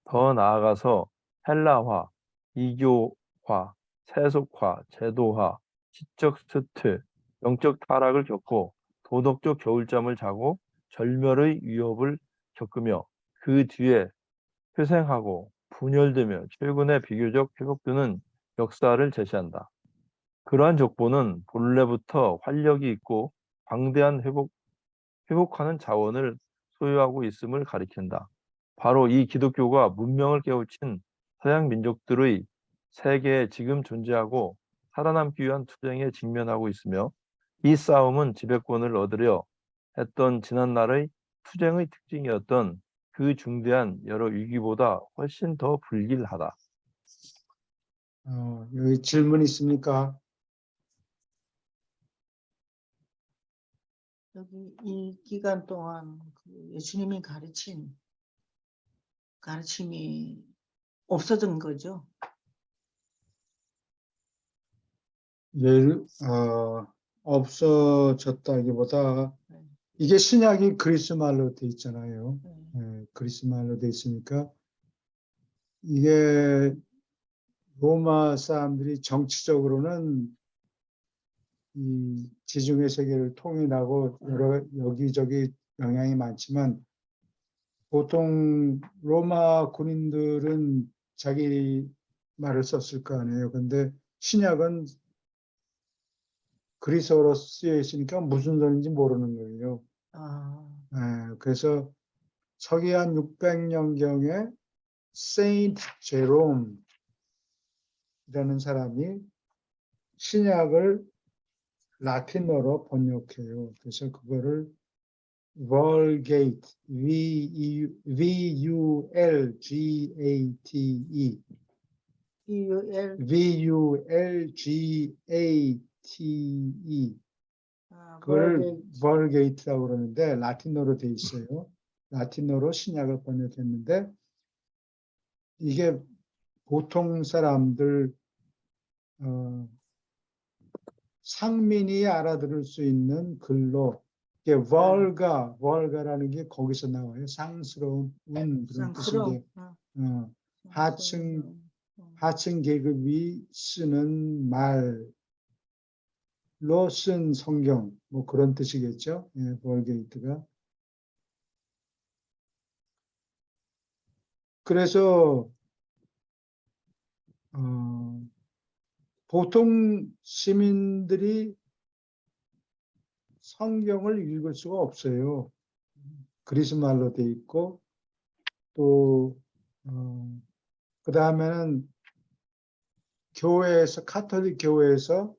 더 나아가서 헬라화, 이교화, 세속화, 제도화, 지적 쇠퇴, 영적 타락을 겪고 도덕적 겨울잠을 자고 절멸의 위협을 겪으며 그 뒤에 회생하고 분열되며 최근에 비교적 회복되는 역사를 제시한다. 그러한 족보는 본래부터 활력이 있고 방대한 회복하는 자원을 소유하고 있음을 가리킨다. 바로 이 기독교가 문명을 깨우친 서양 민족들의 세계에 지금 존재하고 살아남기 위한 투쟁에 직면하고 있으며 이 싸움은 지배권을 얻으려 했던 지난날의 투쟁의 특징이었던 그 중대한 여러 위기보다 훨씬 더 불길하다. 여기 질문 있습니까? 여기 이 기간 동안 그 예수님이 가르침이 없어진 거죠. 없어졌다기보다 네. 이게 신약이 그리스 말로 돼 있잖아요. 네. 그리스 말로 돼 있으니까 이게 로마 사람들이 정치적으로는 이 지중해 세계를 통일하고 여러 여기저기 영향이 많지만 보통 로마 군인들은 자기 말을 썼을 거 아니에요. 근데 신약은 그리스어로 쓰여 있으니까 무슨 소리인지 모르는 거예요. 그래서 서기한 600년경에 세인트 제롬이라는 사람이 신약을 라틴어로 번역해요. 그래서 그거를 Vulgate, V-U-L-G-A-T-E, V-U-L-G-A-T-E, 그걸 Vulgate라고 그러는데 라틴어로 돼 있어요. 라틴어로 신약을 번역했는데 이게 보통 사람들 상민이 알아들을 수 있는 글로 이게 vulgar라는 게 거기서 나와요. 상스러운 그런 뜻인데 하층 계급이 쓰는 말로 쓴 성경 뭐 그런 뜻이겠죠. vulgate가. 그래서 보통 시민들이 성경을 읽을 수가 없어요. 그리스 말로 돼 있고 또 그 다음에는 교회에서 카톨릭 교회에서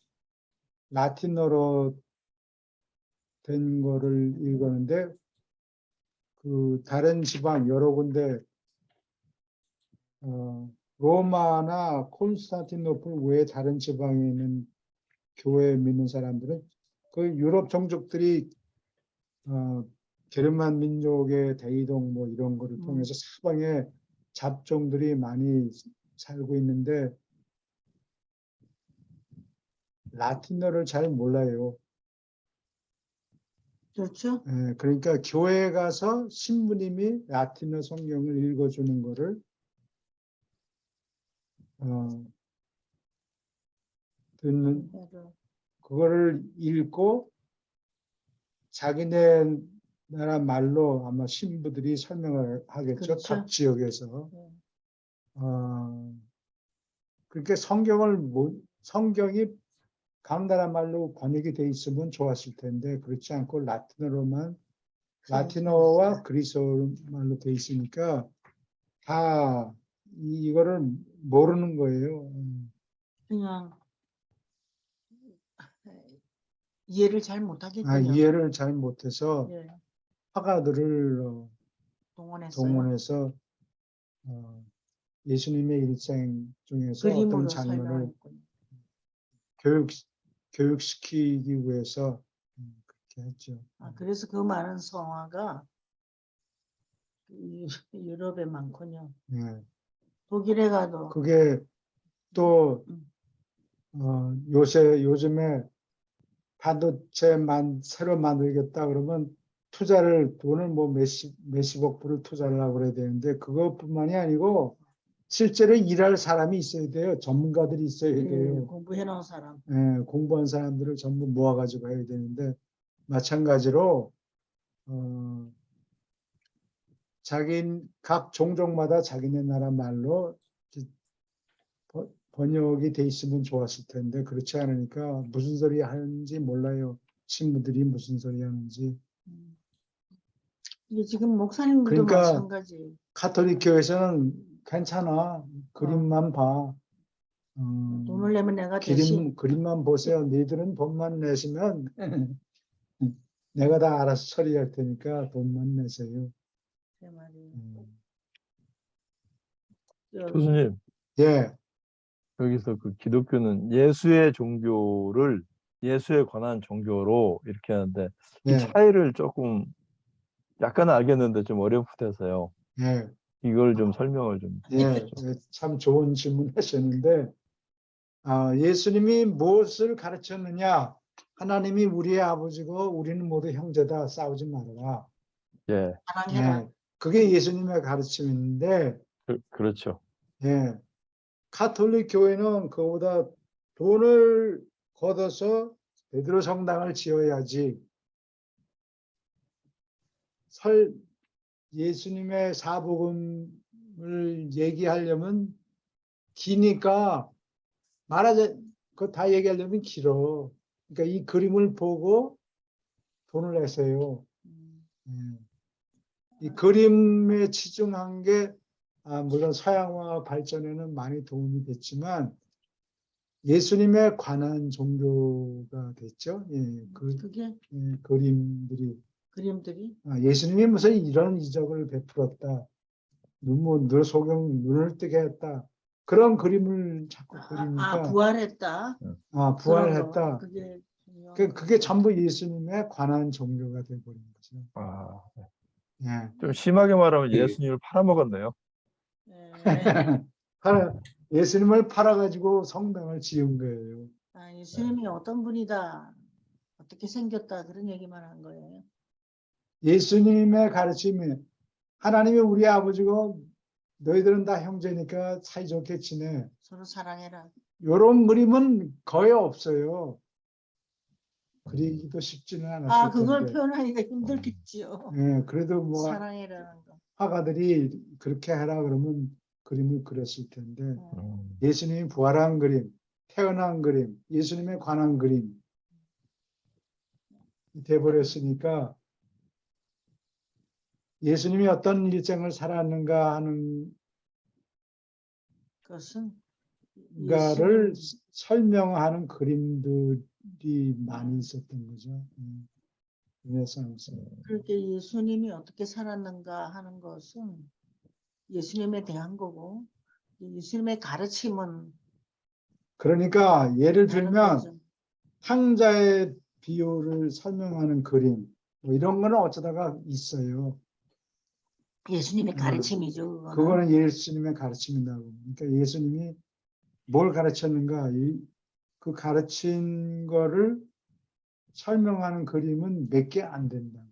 라틴어로 된 거를 읽었는데 그 다른 지방 여러 군데 로마나 콘스탄티노플 외에 다른 지방에 있는 교회 믿는 사람들은 그 유럽 종족들이 게르만 민족의 대이동 뭐 이런 거를 통해서 사방에 잡종들이 많이 살고 있는데 라틴어를 잘 몰라요. 그렇죠? 예, 그러니까 교회 가서 신부님이 라틴어 성경을 읽어주는 거를 듣는 그거를 읽고 자기네 나라 말로 아마 신부들이 설명을 하겠죠. 그렇죠. 각 지역에서. 네. 그렇게 성경이 각 나라 말로 번역이 돼 있으면 좋았을 텐데 그렇지 않고 라틴어와 그리스어 말로 돼 있으니까 다 이거를 모르는 거예요. 그냥 이해를 잘 못하겠군요. 이해를 잘 못해서 예, 화가들을 동원했어요. 동원해서 예수님의 일생 중에서 어떤 그림으로 장면을 설명했군요. 교육시키기 위해서 그렇게 했죠. 그래서 그 많은 성화가 유럽에 많군요. 예. 독일에 가도 그게 또 요즘에 반도체 새로 만들겠다 그러면 돈을 뭐 몇십억 불을 투자를 하고 그래야 되는데 그것뿐만이 아니고 실제로 일할 사람이 있어야 돼요. 전문가들이 있어야 돼요. 공부해 놓은 사람. 예, 공부한 사람들을 전부 모아가지고 해야 되는데 마찬가지로 각 종족마다 자기네 나라 말로 번역이 돼 있으면 좋았을 텐데 그렇지 않으니까 무슨 소리 하는지 몰라요. 신부들이 무슨 소리 하는지. 이게 지금 목사님들도 그러니까 마찬가지. 가톨릭 교회에서는 괜찮아. 그림만 봐. 돈을 내면 내가 대신 그림만 보세요. 너희들은 돈만 내시면 내가 다 알아서 처리할 테니까 돈만 내세요. 제 말이에요. 교수님, 예, 여기서 그 기독교는 예수에 관한 종교로 이렇게 하는데 이 예, 차이를 조금 약간은 알겠는데 좀 어렴풋해서요. 예, 이걸 좀 설명을 좀 예. 해주시죠. 참 좋은 질문 하셨는데, 예수님이 무엇을 가르쳤느냐? 하나님이 우리의 아버지고 우리는 모두 형제다. 싸우지 말아라. 예, 사랑해라. 예, 그게 예수님의 가르침인데, 그렇죠. 예, 가톨릭 교회는 그보다 돈을 걷어서 베드로 성당을 지어야지. 예수님의 사복음을 얘기하려면 기니까 그거 다 얘기하려면 길어. 그러니까 이 그림을 보고 돈을 내세요. 이 그림에 치중한 게 물론 서양화 발전에는 많이 도움이 됐지만 예수님에 관한 종교가 됐죠. 그게 그림들이 그림들이 예수님이 무슨 이런 이적을 베풀었다. 눈을 뜨게 했다. 그런 그림을 자꾸 그리니까 부활했다. 부활했다. 그게 그게 전부 예수님에 관한 종교가 되어버린 거죠. 예. 좀 심하게 말하면 예수님을 팔아먹었네요. 예수님을 팔아가지고 성당을 지은 거예요. 예수님이 어떤 분이다, 어떻게 생겼다 그런 얘기만 한 거예요. 예수님의 가르침이 하나님이 우리 아버지고 너희들은 다 형제니까 사이좋게 지내. 서로 사랑해라. 이런 그림은 거의 없어요. 그리기도 쉽지는 않았을 그걸 텐데. 표현하기가 힘들겠지요. 예, 그래도 뭐 사랑해라는 거. 화가들이 그렇게 해라 그러면 그림을 그렸을 텐데 음. 예수님이 부활한 그림, 태어난 그림, 예수님에 관한 그림 돼버렸으니까 예수님이 어떤 일생을 살았는가 하는 것은 가를 설명하는 그림들이 많이 있었던 거죠. 르네상스. 그렇게 예수님이 어떻게 살았는가 하는 것은 예수님에 대한 거고 예수님의 가르침은 그러니까 예를 다른 들면 거죠. 탕자의 비유를 설명하는 그림 뭐 이런 거는 어쩌다가 있어요. 예수님의 가르침이죠. 그거는 예수님의 가르침이라고. 그러니까 예수님이 뭘 가르쳤는가 그 가르친 거를 설명하는 그림은 몇 개 안 된다고.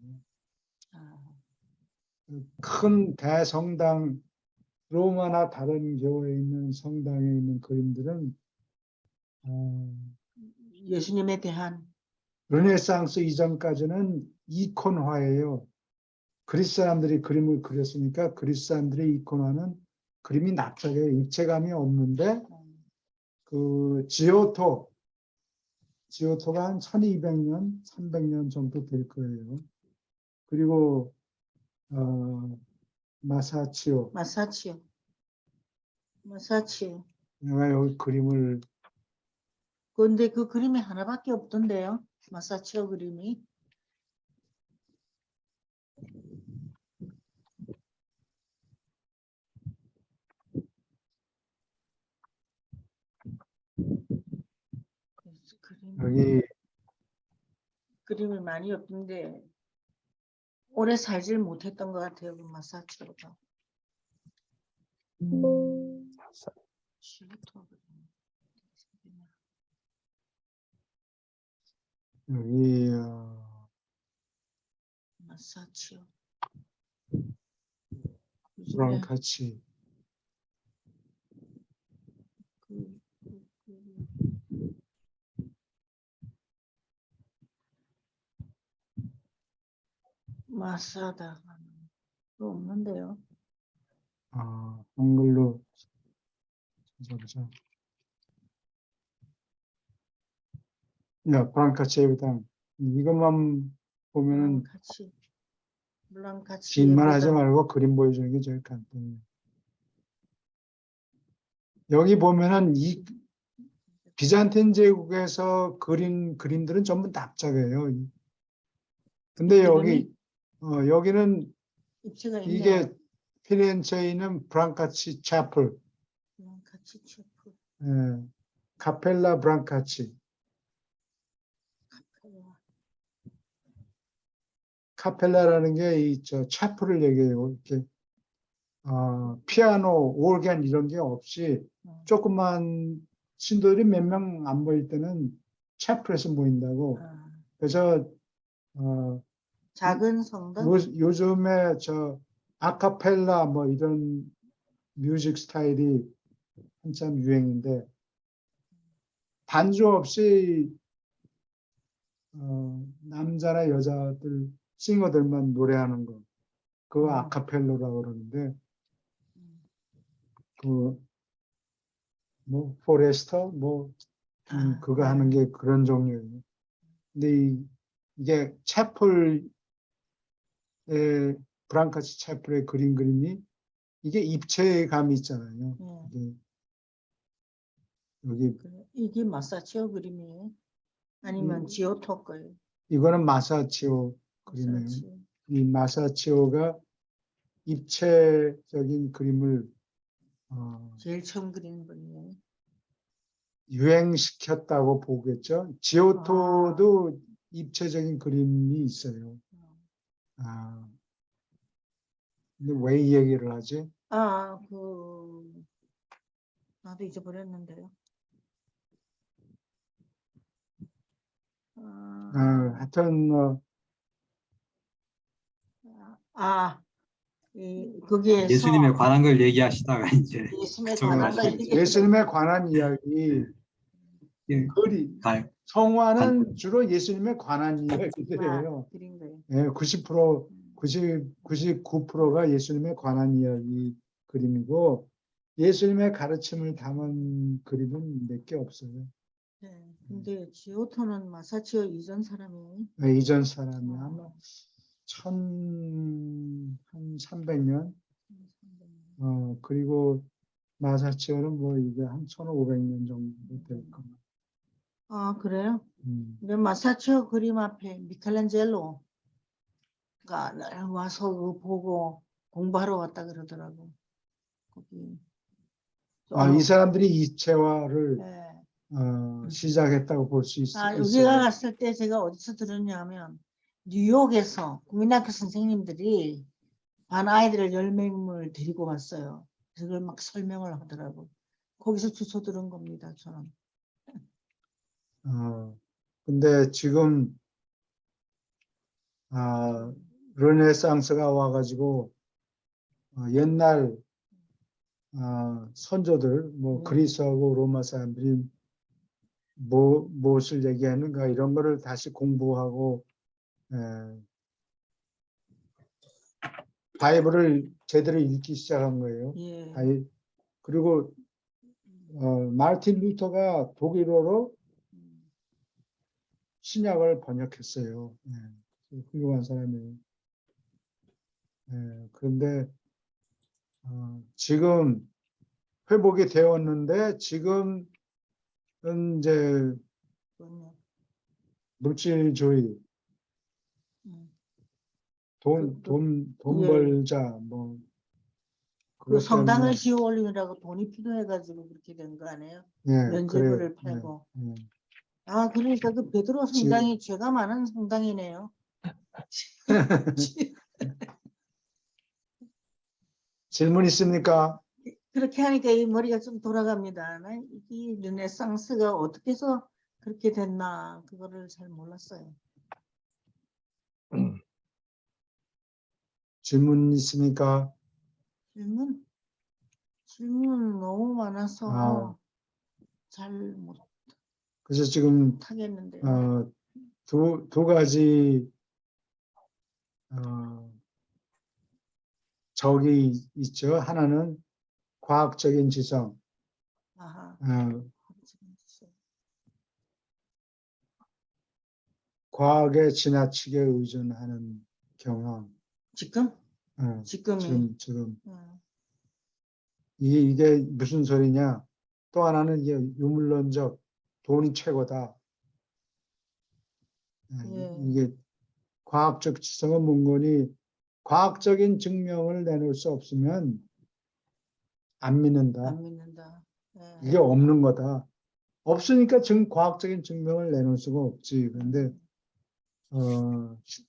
아, 큰 대성당, 로마나 다른 교회에 있는 성당에 있는 그림들은 예수님에 대한 르네상스 이전까지는 이콘화예요. 그리스 사람들이 그림을 그렸으니까 그리스 사람들의 이콘화는 그림이 납작해요. 입체감이 없는데 그 지오토가 한 1200년, 300년 정도 될 거예요. 그리고 마사치오. 내가 여기 그림을 그런데 그 그림이 하나밖에 없던데요. 마사치오 그림이. 그래서 여기 그림이 많이 없는데 오래 살질 못했던 것 같아요. 그 마사치오가. 지오토 그림. 여기 마사치오. 브랑카치. 마사다 없는데요. 한글로 찾아보자. 야, 브랑카치에보다 이것만 보면은 블랑카치. 빈만 하지 말고 그림 보여주는 게 제일 간단해요. 여기 보면은 이 비잔틴 제국에서 그린 그림들은 전부 납작해요. 근데 여기는 입체가 있네요. 이게 피렌체에 있는 브랑카치 차플, 블랑카치 체프. 카펠라 브랑카치. 카펠라라는 게 이 차플을 얘기해요. 이렇게 피아노, 오르간 이런 게 없이 조그만 신도들이 몇 명 안 모일 때는 차플에서 모인다고. 그래서 작은 성당. 요즘에 아카펠라 뭐 이런 뮤직 스타일이 한참 유행인데 반주 없이 남자나 여자들 싱어들만 노래하는 거, 그거 아카펠라라고 그러는데 뭐 포레스터 그거 하는 게 그런 종류예요. 근데 이게 채플의 브랑카치 채플의 그림이 이게 입체감이 있잖아요. 여기 이게 마사치오 그림이에요? 아니면 지오토 거예요? 이거는 마사치오 그림이에요. 마사치오. 이 마사치오가 입체적인 그림을 제일 처음 그리는 분이에요. 유행시켰다고 보겠죠. 지오토도 입체적인 그림이 있어요. 근데 왜 이 얘기를 하지? 나도 잊어버렸는데요. 하여튼 거기에서 예수님에 관한 걸 얘기하시다가 이제 예수님에 그쪽으로 관한 거 가시죠. 얘기- 예수님에 관한 이야기, 예, 가요. 성화는 주로 예수님에 관한 이야기들이에요. 그린 거예요. 99%, 99%가 예수님에 관한 이야기 그림이고 예수님의 가르침을 담은 그림은 몇 개 없어요. 네. 근데 지오토는 마사치오 이전 사람이에요. 이전 사람이 아마 1300년, 그리고 마사치오는 뭐 이게 한 1500년 정도 될 겁니다. 그래요? 근데 마사치오 그림 앞에 미켈란젤로가 와서 그거 보고 공부하러 왔다 그러더라고. 거기. 이 사람들이 입체화를 네. 시작했다고 볼 수 있어요. 여기가 갔을 때 제가 어디서 들었냐면 뉴욕에서 국민학교 선생님들이 반 아이들을 10명을 데리고 왔어요. 그걸 막 설명을 하더라고. 거기서 주워 들은 겁니다, 저는. 근데 지금 르네상스가 와가지고 옛날 선조들 뭐 그리스하고 로마 사람들이 무엇을 얘기하는가 이런 거를 다시 공부하고 바이블을 제대로 읽기 시작한 거예요. 예. 그리고 마르틴 루터가 독일어로 신약을 번역했어요. 훌륭한 사람이에요. 그런데 지금 회복이 되었는데 지금은 이제 그럼요. 물질주의, 돈 예. 벌자 뭐 그 그것 성당을 때문에 지어 올리느라고 돈이 필요해가지고 그렇게 된 거 아니에요? 그래요. 면죄부를 팔고. 아, 그러니까 그 베드로 성당이 죄가 많은 성당이네요. 질문 있습니까? 그렇게 하니까 이 머리가 좀 돌아갑니다. 이 르네상스가 어떻게 해서 그렇게 됐나 그거를 잘 몰랐어요. 질문 있습니까? 질문 너무 많아서 잘 그래서 지금 못하겠는데요. 두 가지 적이 있죠. 하나는 과학적인 지성, 아하. 과학에 지나치게 의존하는 경향. 지금? 지금이. 지금 이게 무슨 소리냐? 또 하나는 이게 유물론적 돈이 최고다. 예. 이게 과학적 지성은 뭔거니 과학적인 증명을 내놓을 수 없으면 안 믿는다. 안 믿는다. 예. 이게 없는 거다. 없으니까 과학적인 증명을 내놓을 수가 없지. 그런데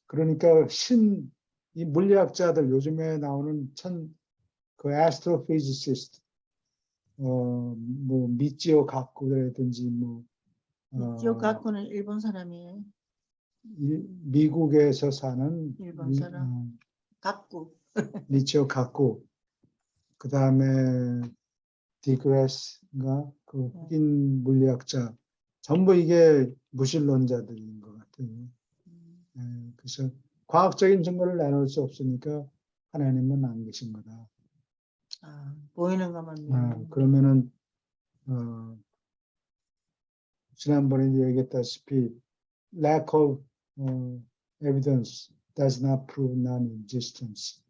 그러니까 이 물리학자들 요즘에 나오는 그 astrophysicist 뭐 미치오 가쿠라든지 미치오 가쿠는 일본 사람이에요. 미국에서 사는 일본 사람. 가쿠. 미치오 가쿠. 그 다음에 디그레스가 그 흑인 물리학자. 전부 이게 무신론자들인 것 같아요. 그래서 과학적인 증거를 내놓을 수 없으니까 하나님은 안 계신 거다. 보이는 것만 믿는. 그러면은 지난번에 얘기했다시피 lack of evidence does not prove non-existence.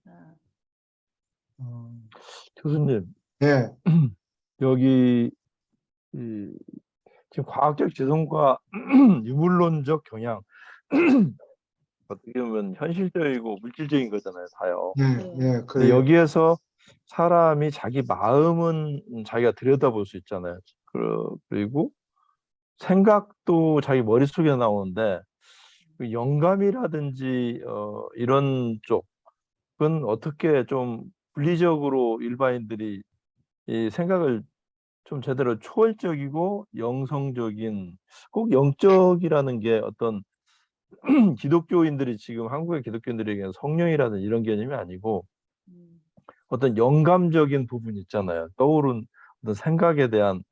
교수님, 예, 여기 지금 과학적 지성과 유물론적 경향 어떻게 보면 현실적이고 물질적인 거잖아요, 다요. 예, 근데 그래요. 여기에서 사람이 자기 마음은 자기가 들여다볼 수 있잖아요. 그리고 생각도 자기 머릿속에 나오는데 그 영감이라든지 이런 쪽은 어떻게 좀 물리적으로 일반인들이 이 생각을 좀 제대로 초월적이고 영성적인 꼭 영적이라는 게 어떤 기독교인들이 지금 한국의 기독교인들에게는 성령이라는 이런 개념이 아니고 어떤 영감적인 부분 있잖아요. 떠오른 어떤 생각에 대한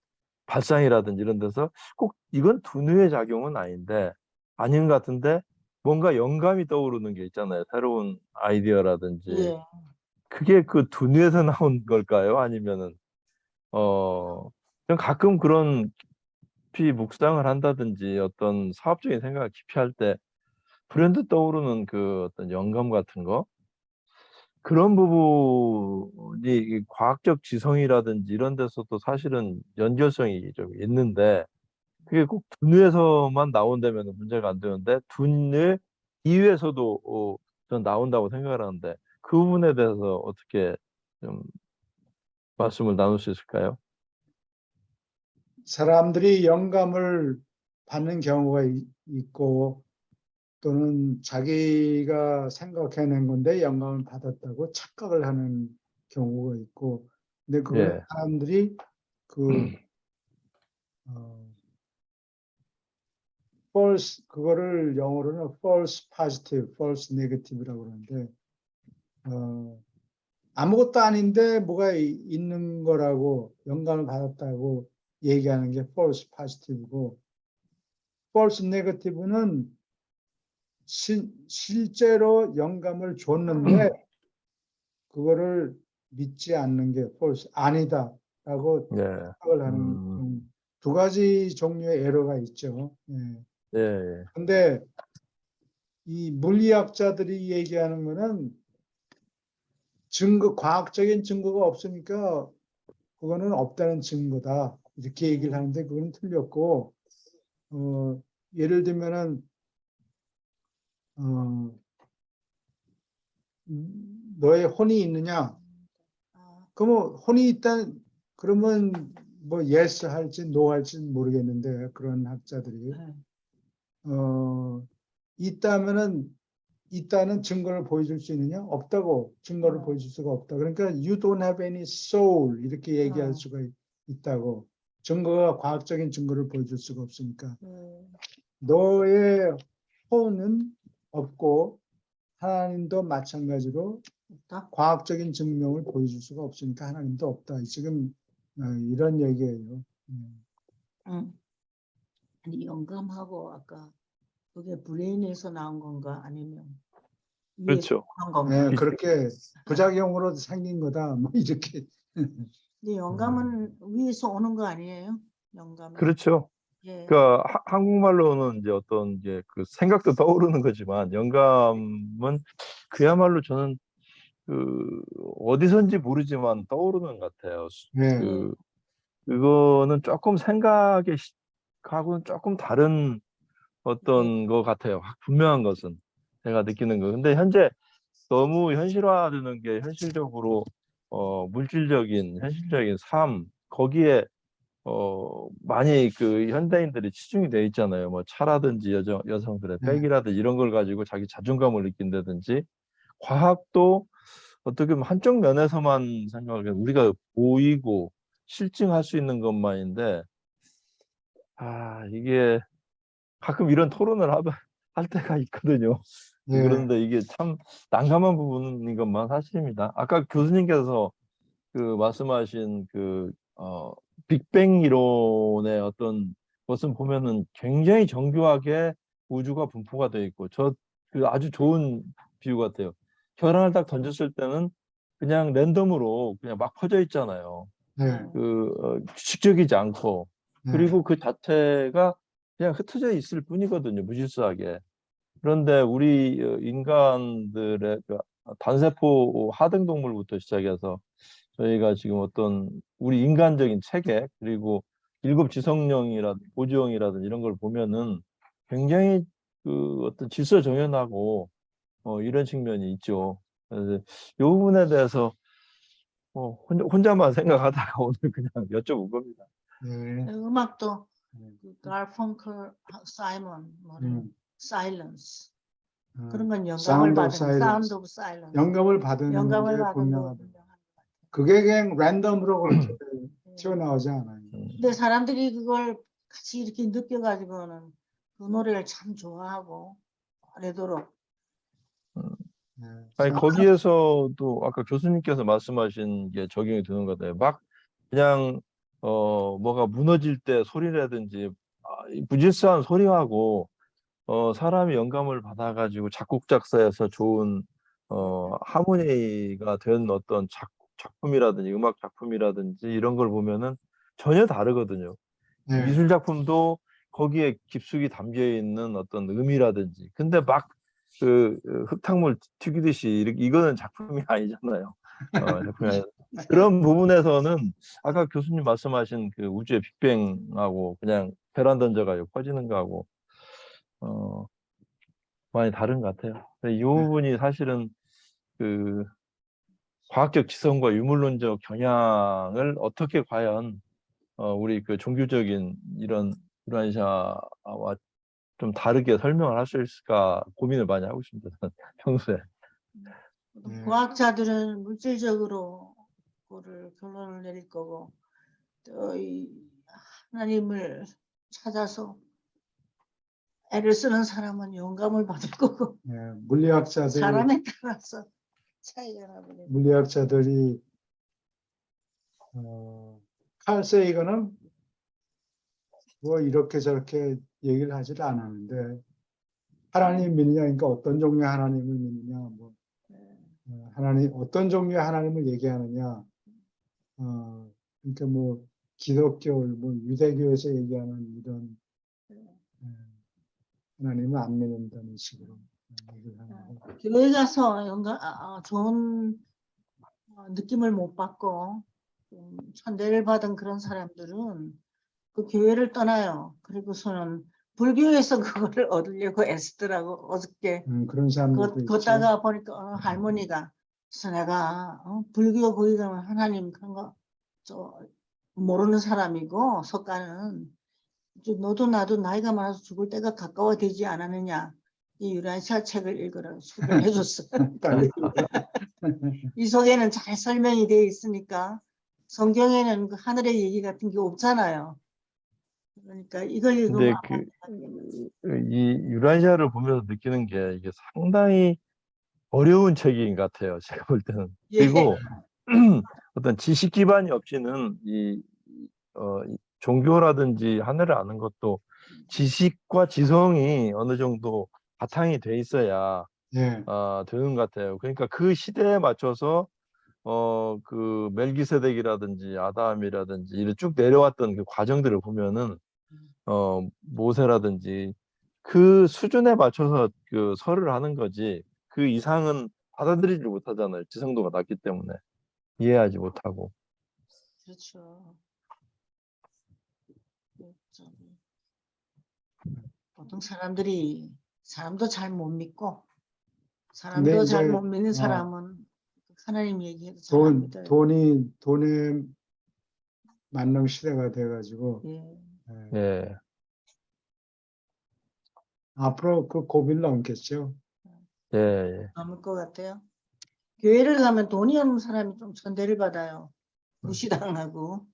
발상이라든지 이런 데서 꼭 이건 두뇌의 작용은 아닌 것 같은데 뭔가 영감이 떠오르는 게 있잖아요. 새로운 아이디어라든지 예. 그게 그 두뇌에서 나온 걸까요? 아니면은 전 가끔 그런 깊이 묵상을 한다든지 어떤 사업적인 생각을 깊이 할 때 불현듯 떠오르는 그 어떤 영감 같은 거 그런 부분이 이 과학적 지성이라든지 이런 데서도 사실은 연결성이 좀 있는데 그게 꼭 두뇌에서만 나온다면 문제가 안 되는데 두뇌 이외에서도 전 나온다고 생각을 하는데 그 부분에 대해서 어떻게 좀 말씀을 나눌 수 있을까요? 사람들이 영감을 받는 경우가 있고 또는 자기가 생각해낸 건데 영감을 받았다고 착각을 하는 경우가 있고 근데 그거는 예. 사람들이 그 false 그거를 영어로는 false positive, false negative라고 그러는데 아무것도 아닌데 뭐가 있는 거라고 영감을 받았다고 얘기하는 게 false positive고 false negative는 실제로 영감을 줬는데 그거를 믿지 않는 게 false 아니다라고 예. 생각을 하는 두 가지 종류의 에러가 있죠. 예. 예. 근데 이 물리학자들이 얘기하는 거는 과학적인 증거가 없으니까 그거는 없다는 증거다. 이렇게 얘기를 하는데 그건 틀렸고, 예를 들면은, 너의 혼이 있느냐? 그러면 혼이 그러면 뭐 yes 할지 no 할지 모르겠는데 그런 학자들이 있다는 증거를 보여줄 수 있느냐? 없다고 증거를 보여줄 수가 없다. 그러니까 you don't have any soul 이렇게 얘기할 수가 있다고. 증거가 과학적인 증거를 보여줄 수가 없으니까 너의 혼은 없고 하나님도 마찬가지로 과학적인 증명을 보여줄 수가 없으니까 하나님도 없다. 지금 이런 얘기예요. 아니 영감하고 아까 그게 브레인에서 나온 건가 아니면 그렇죠. 위에서 나온 건가? 네, 그렇게 부작용으로 생긴 거다. 뭐 이렇게. 근데 영감은 위에서 오는 거 아니에요? 영감은. 그렇죠. 예. 그러니까 한국말로는 이제 어떤 이제 그 생각도 떠오르는 거지만 영감은 그야말로 저는 그 어디선지 모르지만 떠오르는 것 같아요. 네. 그거는 조금 생각하고는 조금 다른 어떤 것 같아요. 분명한 것은 제가 느끼는 거. 근데 현재 너무 현실화되는 게 현실적으로 물질적인 현실적인 삶 거기에 많이 그 현대인들이 치중이 돼 있잖아요. 뭐 차라든지 여성들의 네. 백이라든지 이런 걸 가지고 자기 자존감을 느낀다든지 과학도 어떻게 보면 한쪽 면에서만 생각을 해요. 우리가 보이고 실증할 수 있는 것만인데 이게 가끔 이런 토론을 할 때가 있거든요. 네. 그런데 이게 참 난감한 부분인 것만 사실입니다. 아까 교수님께서 그 말씀하신 빅뱅 이론의 어떤 것은 보면은 굉장히 정교하게 우주가 분포가 되어 있고 그 아주 좋은 비유 같아요. 계란을 딱 던졌을 때는 그냥 랜덤으로 그냥 막 퍼져 있잖아요. 네. 규칙적이지 않고 네. 그리고 그 자체가 그냥 흩어져 있을 뿐이거든요. 무질서하게. 그런데 우리 인간들의 단세포 하등동물부터 시작해서 저희가 지금 어떤 우리 인간적인 체계 그리고 일곱 지성령이라든 보조형이라든 이런 걸 보면은 굉장히 그 어떤 질서정연하고 이런 측면이 있죠. 그래서 이 부분에 대해서 혼자만 생각하다가 오늘 그냥 여쭤본 겁니다. 네. 음악도 그 가펑클, 사이먼, 사일런스 그런 건 영감을 Sound of 받은 Silence. 사운드 오브 사일런스 영감을 받은 영감을 게 받은 거 분명하다. 분명한 것 같아요. 그게 그냥 랜덤으로 그렇게 튀어나오지 않아요. 근데 사람들이 그걸 같이 이렇게 느껴가지고는 그 노래를 참 좋아하고 오래도록 네. 아니 거기에서도 아까 교수님께서 말씀하신 게 적용이 되는 것 같아요. 막 그냥 뭐가 무너질 때 소리라든지 이 무질서한 소리하고 사람이 영감을 받아가지고 작곡 작사해서 좋은 하모니가 된 어떤 작품이라든지 음악 작품이라든지 이런 걸 보면은 전혀 다르거든요. 네. 미술 작품도 거기에 깊숙이 담겨 있는 어떤 의미라든지 근데 막 흙탕물 튀기듯이 이거는 작품이 아니잖아요. 작품이 아니 그런 부분에서는 아까 교수님 말씀하신 그 우주의 빅뱅하고 그냥 벼랑 던져가지고 퍼지는 거하고 많이 다른 것 같아요. 이 부분이 사실은 그 과학적 지성과 유물론적 경향을 어떻게 과연 우리 그 종교적인 이런 불안샤와 좀 다르게 설명을 할 수 있을까 고민을 많이 하고 있습니다. 평소에. 과학자들은 물질적으로 그거를 결론을 내릴 거고 또 이 하나님을 찾아서 애를 쓰는 사람은 영감을 받을 거고 예, 물리학자들이 사람에 따라서 차이가 나버려요. 물리학자들이 칼 세이건은 뭐 이렇게 저렇게 얘기를 하지를 않았는데 하나님 믿느냐, 그러니까 어떤 종류의 하나님을 믿느냐, 뭐 하나님 어떤 종류의 하나님을 얘기하느냐, 그러니까 뭐 기독교, 뭐 유대교에서 얘기하는 이런 하나님을 안 믿는다는 식으로 얘기를 하는데, 교회 가서 좋은 느낌을 못 받고 천대를 받은 그런 사람들은 그 교회를 떠나요. 그리고서는 불교에서 그거를 얻으려고 애쓰더라고. 어저께 그런 사람들도 있죠. 걷다가 보니까 어느 할머니가 그래서 내가 불교 거기 가면 하나님 그런 거 모르는 사람이고 석가는 너도 나도 나이가 많아서 죽을 때가 가까워지지 않았느냐. 이 유란시아 책을 읽으라고 소개를 해줬어. 빨리. 이 속에는 잘 설명이 되어 있으니까 성경에는 그 하늘의 얘기 같은 게 없잖아요. 그러니까 이걸 읽으면 근데 이 유란시아를 보면서 느끼는 게 이게 상당히 어려운 책인 것 같아요. 제가 볼 때는. 예. 그리고 어떤 지식 기반이 없이는 이 종교라든지 하늘을 아는 것도 지식과 지성이 어느 정도 바탕이 돼 있어야 예, 되는 것 같아요. 그러니까 그 시대에 맞춰서 그 멜기세덱이라든지 아담이라든지 이렇게 쭉 내려왔던 그 과정들을 보면은 모세라든지 그 수준에 맞춰서 그 설을 하는 거지 그 이상은 받아들이지 못하잖아요. 지성도가 낮기 때문에 이해하지 못하고. 그렇죠. 보통 사람도 잘 못 믿고 근데 사람도 잘 이제 못 믿는 사람은 하나님 얘기해도 잘 안 믿어요. 돈에 맞는 시대가 돼가지고 예. 예. 앞으로 그 고비를 넘겠죠. 예, 예. 남을 것 같아요. 교회를 가면 돈이 없는 사람이 좀 천대를 받아요. 무시당하고.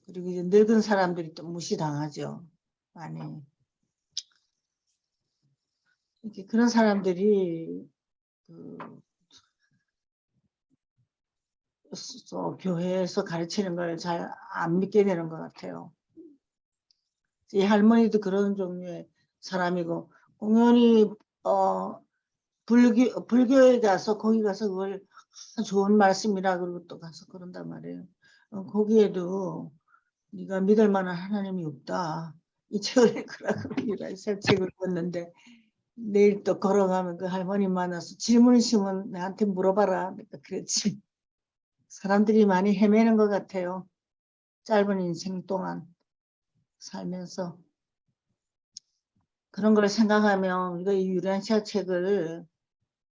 그리고 이제 늙은 사람들이 또 무시당하죠. 많이. 이렇게 그런 사람들이 교회에서 가르치는 걸 잘 안 믿게 되는 것 같아요. 이 할머니도 그런 종류의 사람이고 공연히 불교에 가서 거기 가서 그걸 좋은 말씀이라 그러고 또 가서 그런단 말이에요. 거기에도 네가 믿을 만한 하나님이 없다. 이 책을 읽으라고 유라시아 책을 읽었는데 내일 또 걸어가면 그 할머니 만나서 질문 있으면 나한테 물어봐라. 내가 그랬지. 사람들이 많이 헤매는 것 같아요. 짧은 인생 동안 살면서. 그런 걸 생각하면 이거 이 유란시아 책을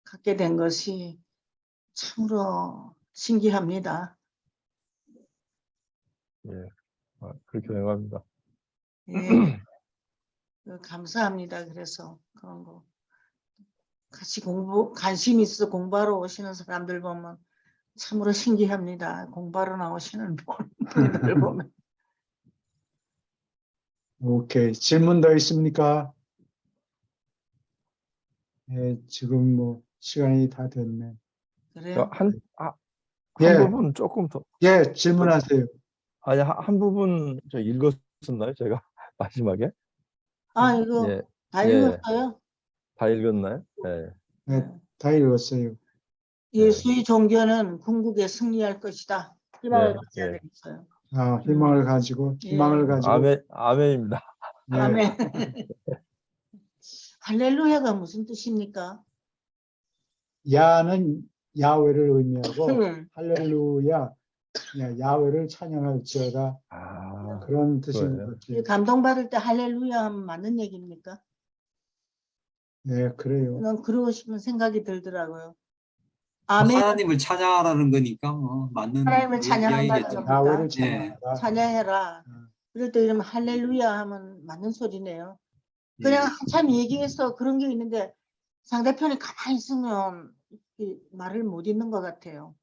갖게 된 것이 참으로 신기합니다. 예. 그렇게 생각합니다. 예. 감사합니다. 그래서 그런 거 같이 관심 있어 공부하러 오시는 사람들 보면 참으로 신기합니다. 공부하러 나오시는 분들 보면. 오케이. 질문 더 있습니까? 예, 지금 뭐 시간이 다 됐네. 그래요? 한 예, 부분 조금 더. 예, 질문하세요. 아니, 한 부분 저 읽었었나요? 제가 마지막에? 이거 예, 다 예, 읽었어요? 다 읽었나요? 예, 예, 다 읽었어요. 예수의 종교는 궁극에 승리할 것이다. 희망을 예, 가져야 예. 되겠어요. 희망을 가지고, 희망을 가지고, 아멘입니다. 예, 아멘. 할렐루야가 무슨 뜻입니까? 야는 야훼를 의미하고, 음. 할렐루야, 야훼를 찬양할지어다. 그런 뜻인 것 같아요. 감동받을 때 할렐루야 하면 맞는 얘기입니까? 예, 그래요. 난 그러고 싶은 생각이 들더라고요. 아멘. 하나님을 찬양하라는 거니까 뭐 맞는 하나님을 찬양한다는 이야기겠죠. 겁니다. 야훼를 예. 찬양하라. 찬양해라. 그럴 때 이러면 할렐루야 하면 맞는 소리네요. 그냥 한참 얘기해서 그런 게 있는데 상대편이 가만히 있으면 말을 못 잇는 것 같아요.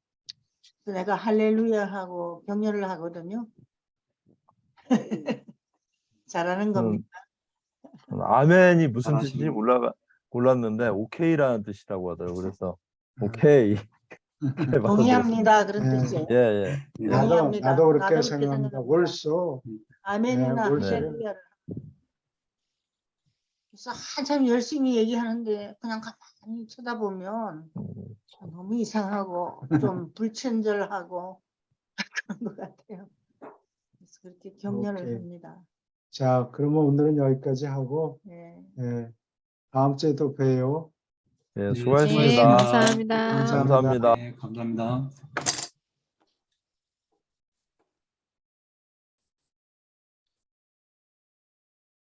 그래서 내가 할렐루야 하고 격려를 하거든요. 잘하는 겁니다. 아멘이 무슨 잘하시네요. 뜻인지 몰랐는데 오케이라는 뜻이라고 하더라고요. 그래서 음. 오케이. 동의합니다. 그런 네. 뜻이에요. 예, 예. 예. 동의합니다. 나도 그렇게 나도 그렇게 생각합니다. 생각합니다. 월소 아멘이나 네, 네. 할렐루야를. 그래서 한참 열심히 얘기하는데 그냥 가만히 쳐다보면 너무 이상하고 좀 불친절하고 그런 것 같아요. 그래서 그렇게 경련을 오케이. 합니다. 자, 그러면 오늘은 여기까지 하고 네. 다음 주에 또 봬요. 예, 네, 수고하셨습니다. 네, 감사합니다. 감사합니다. 감사합니다. 네, 감사합니다.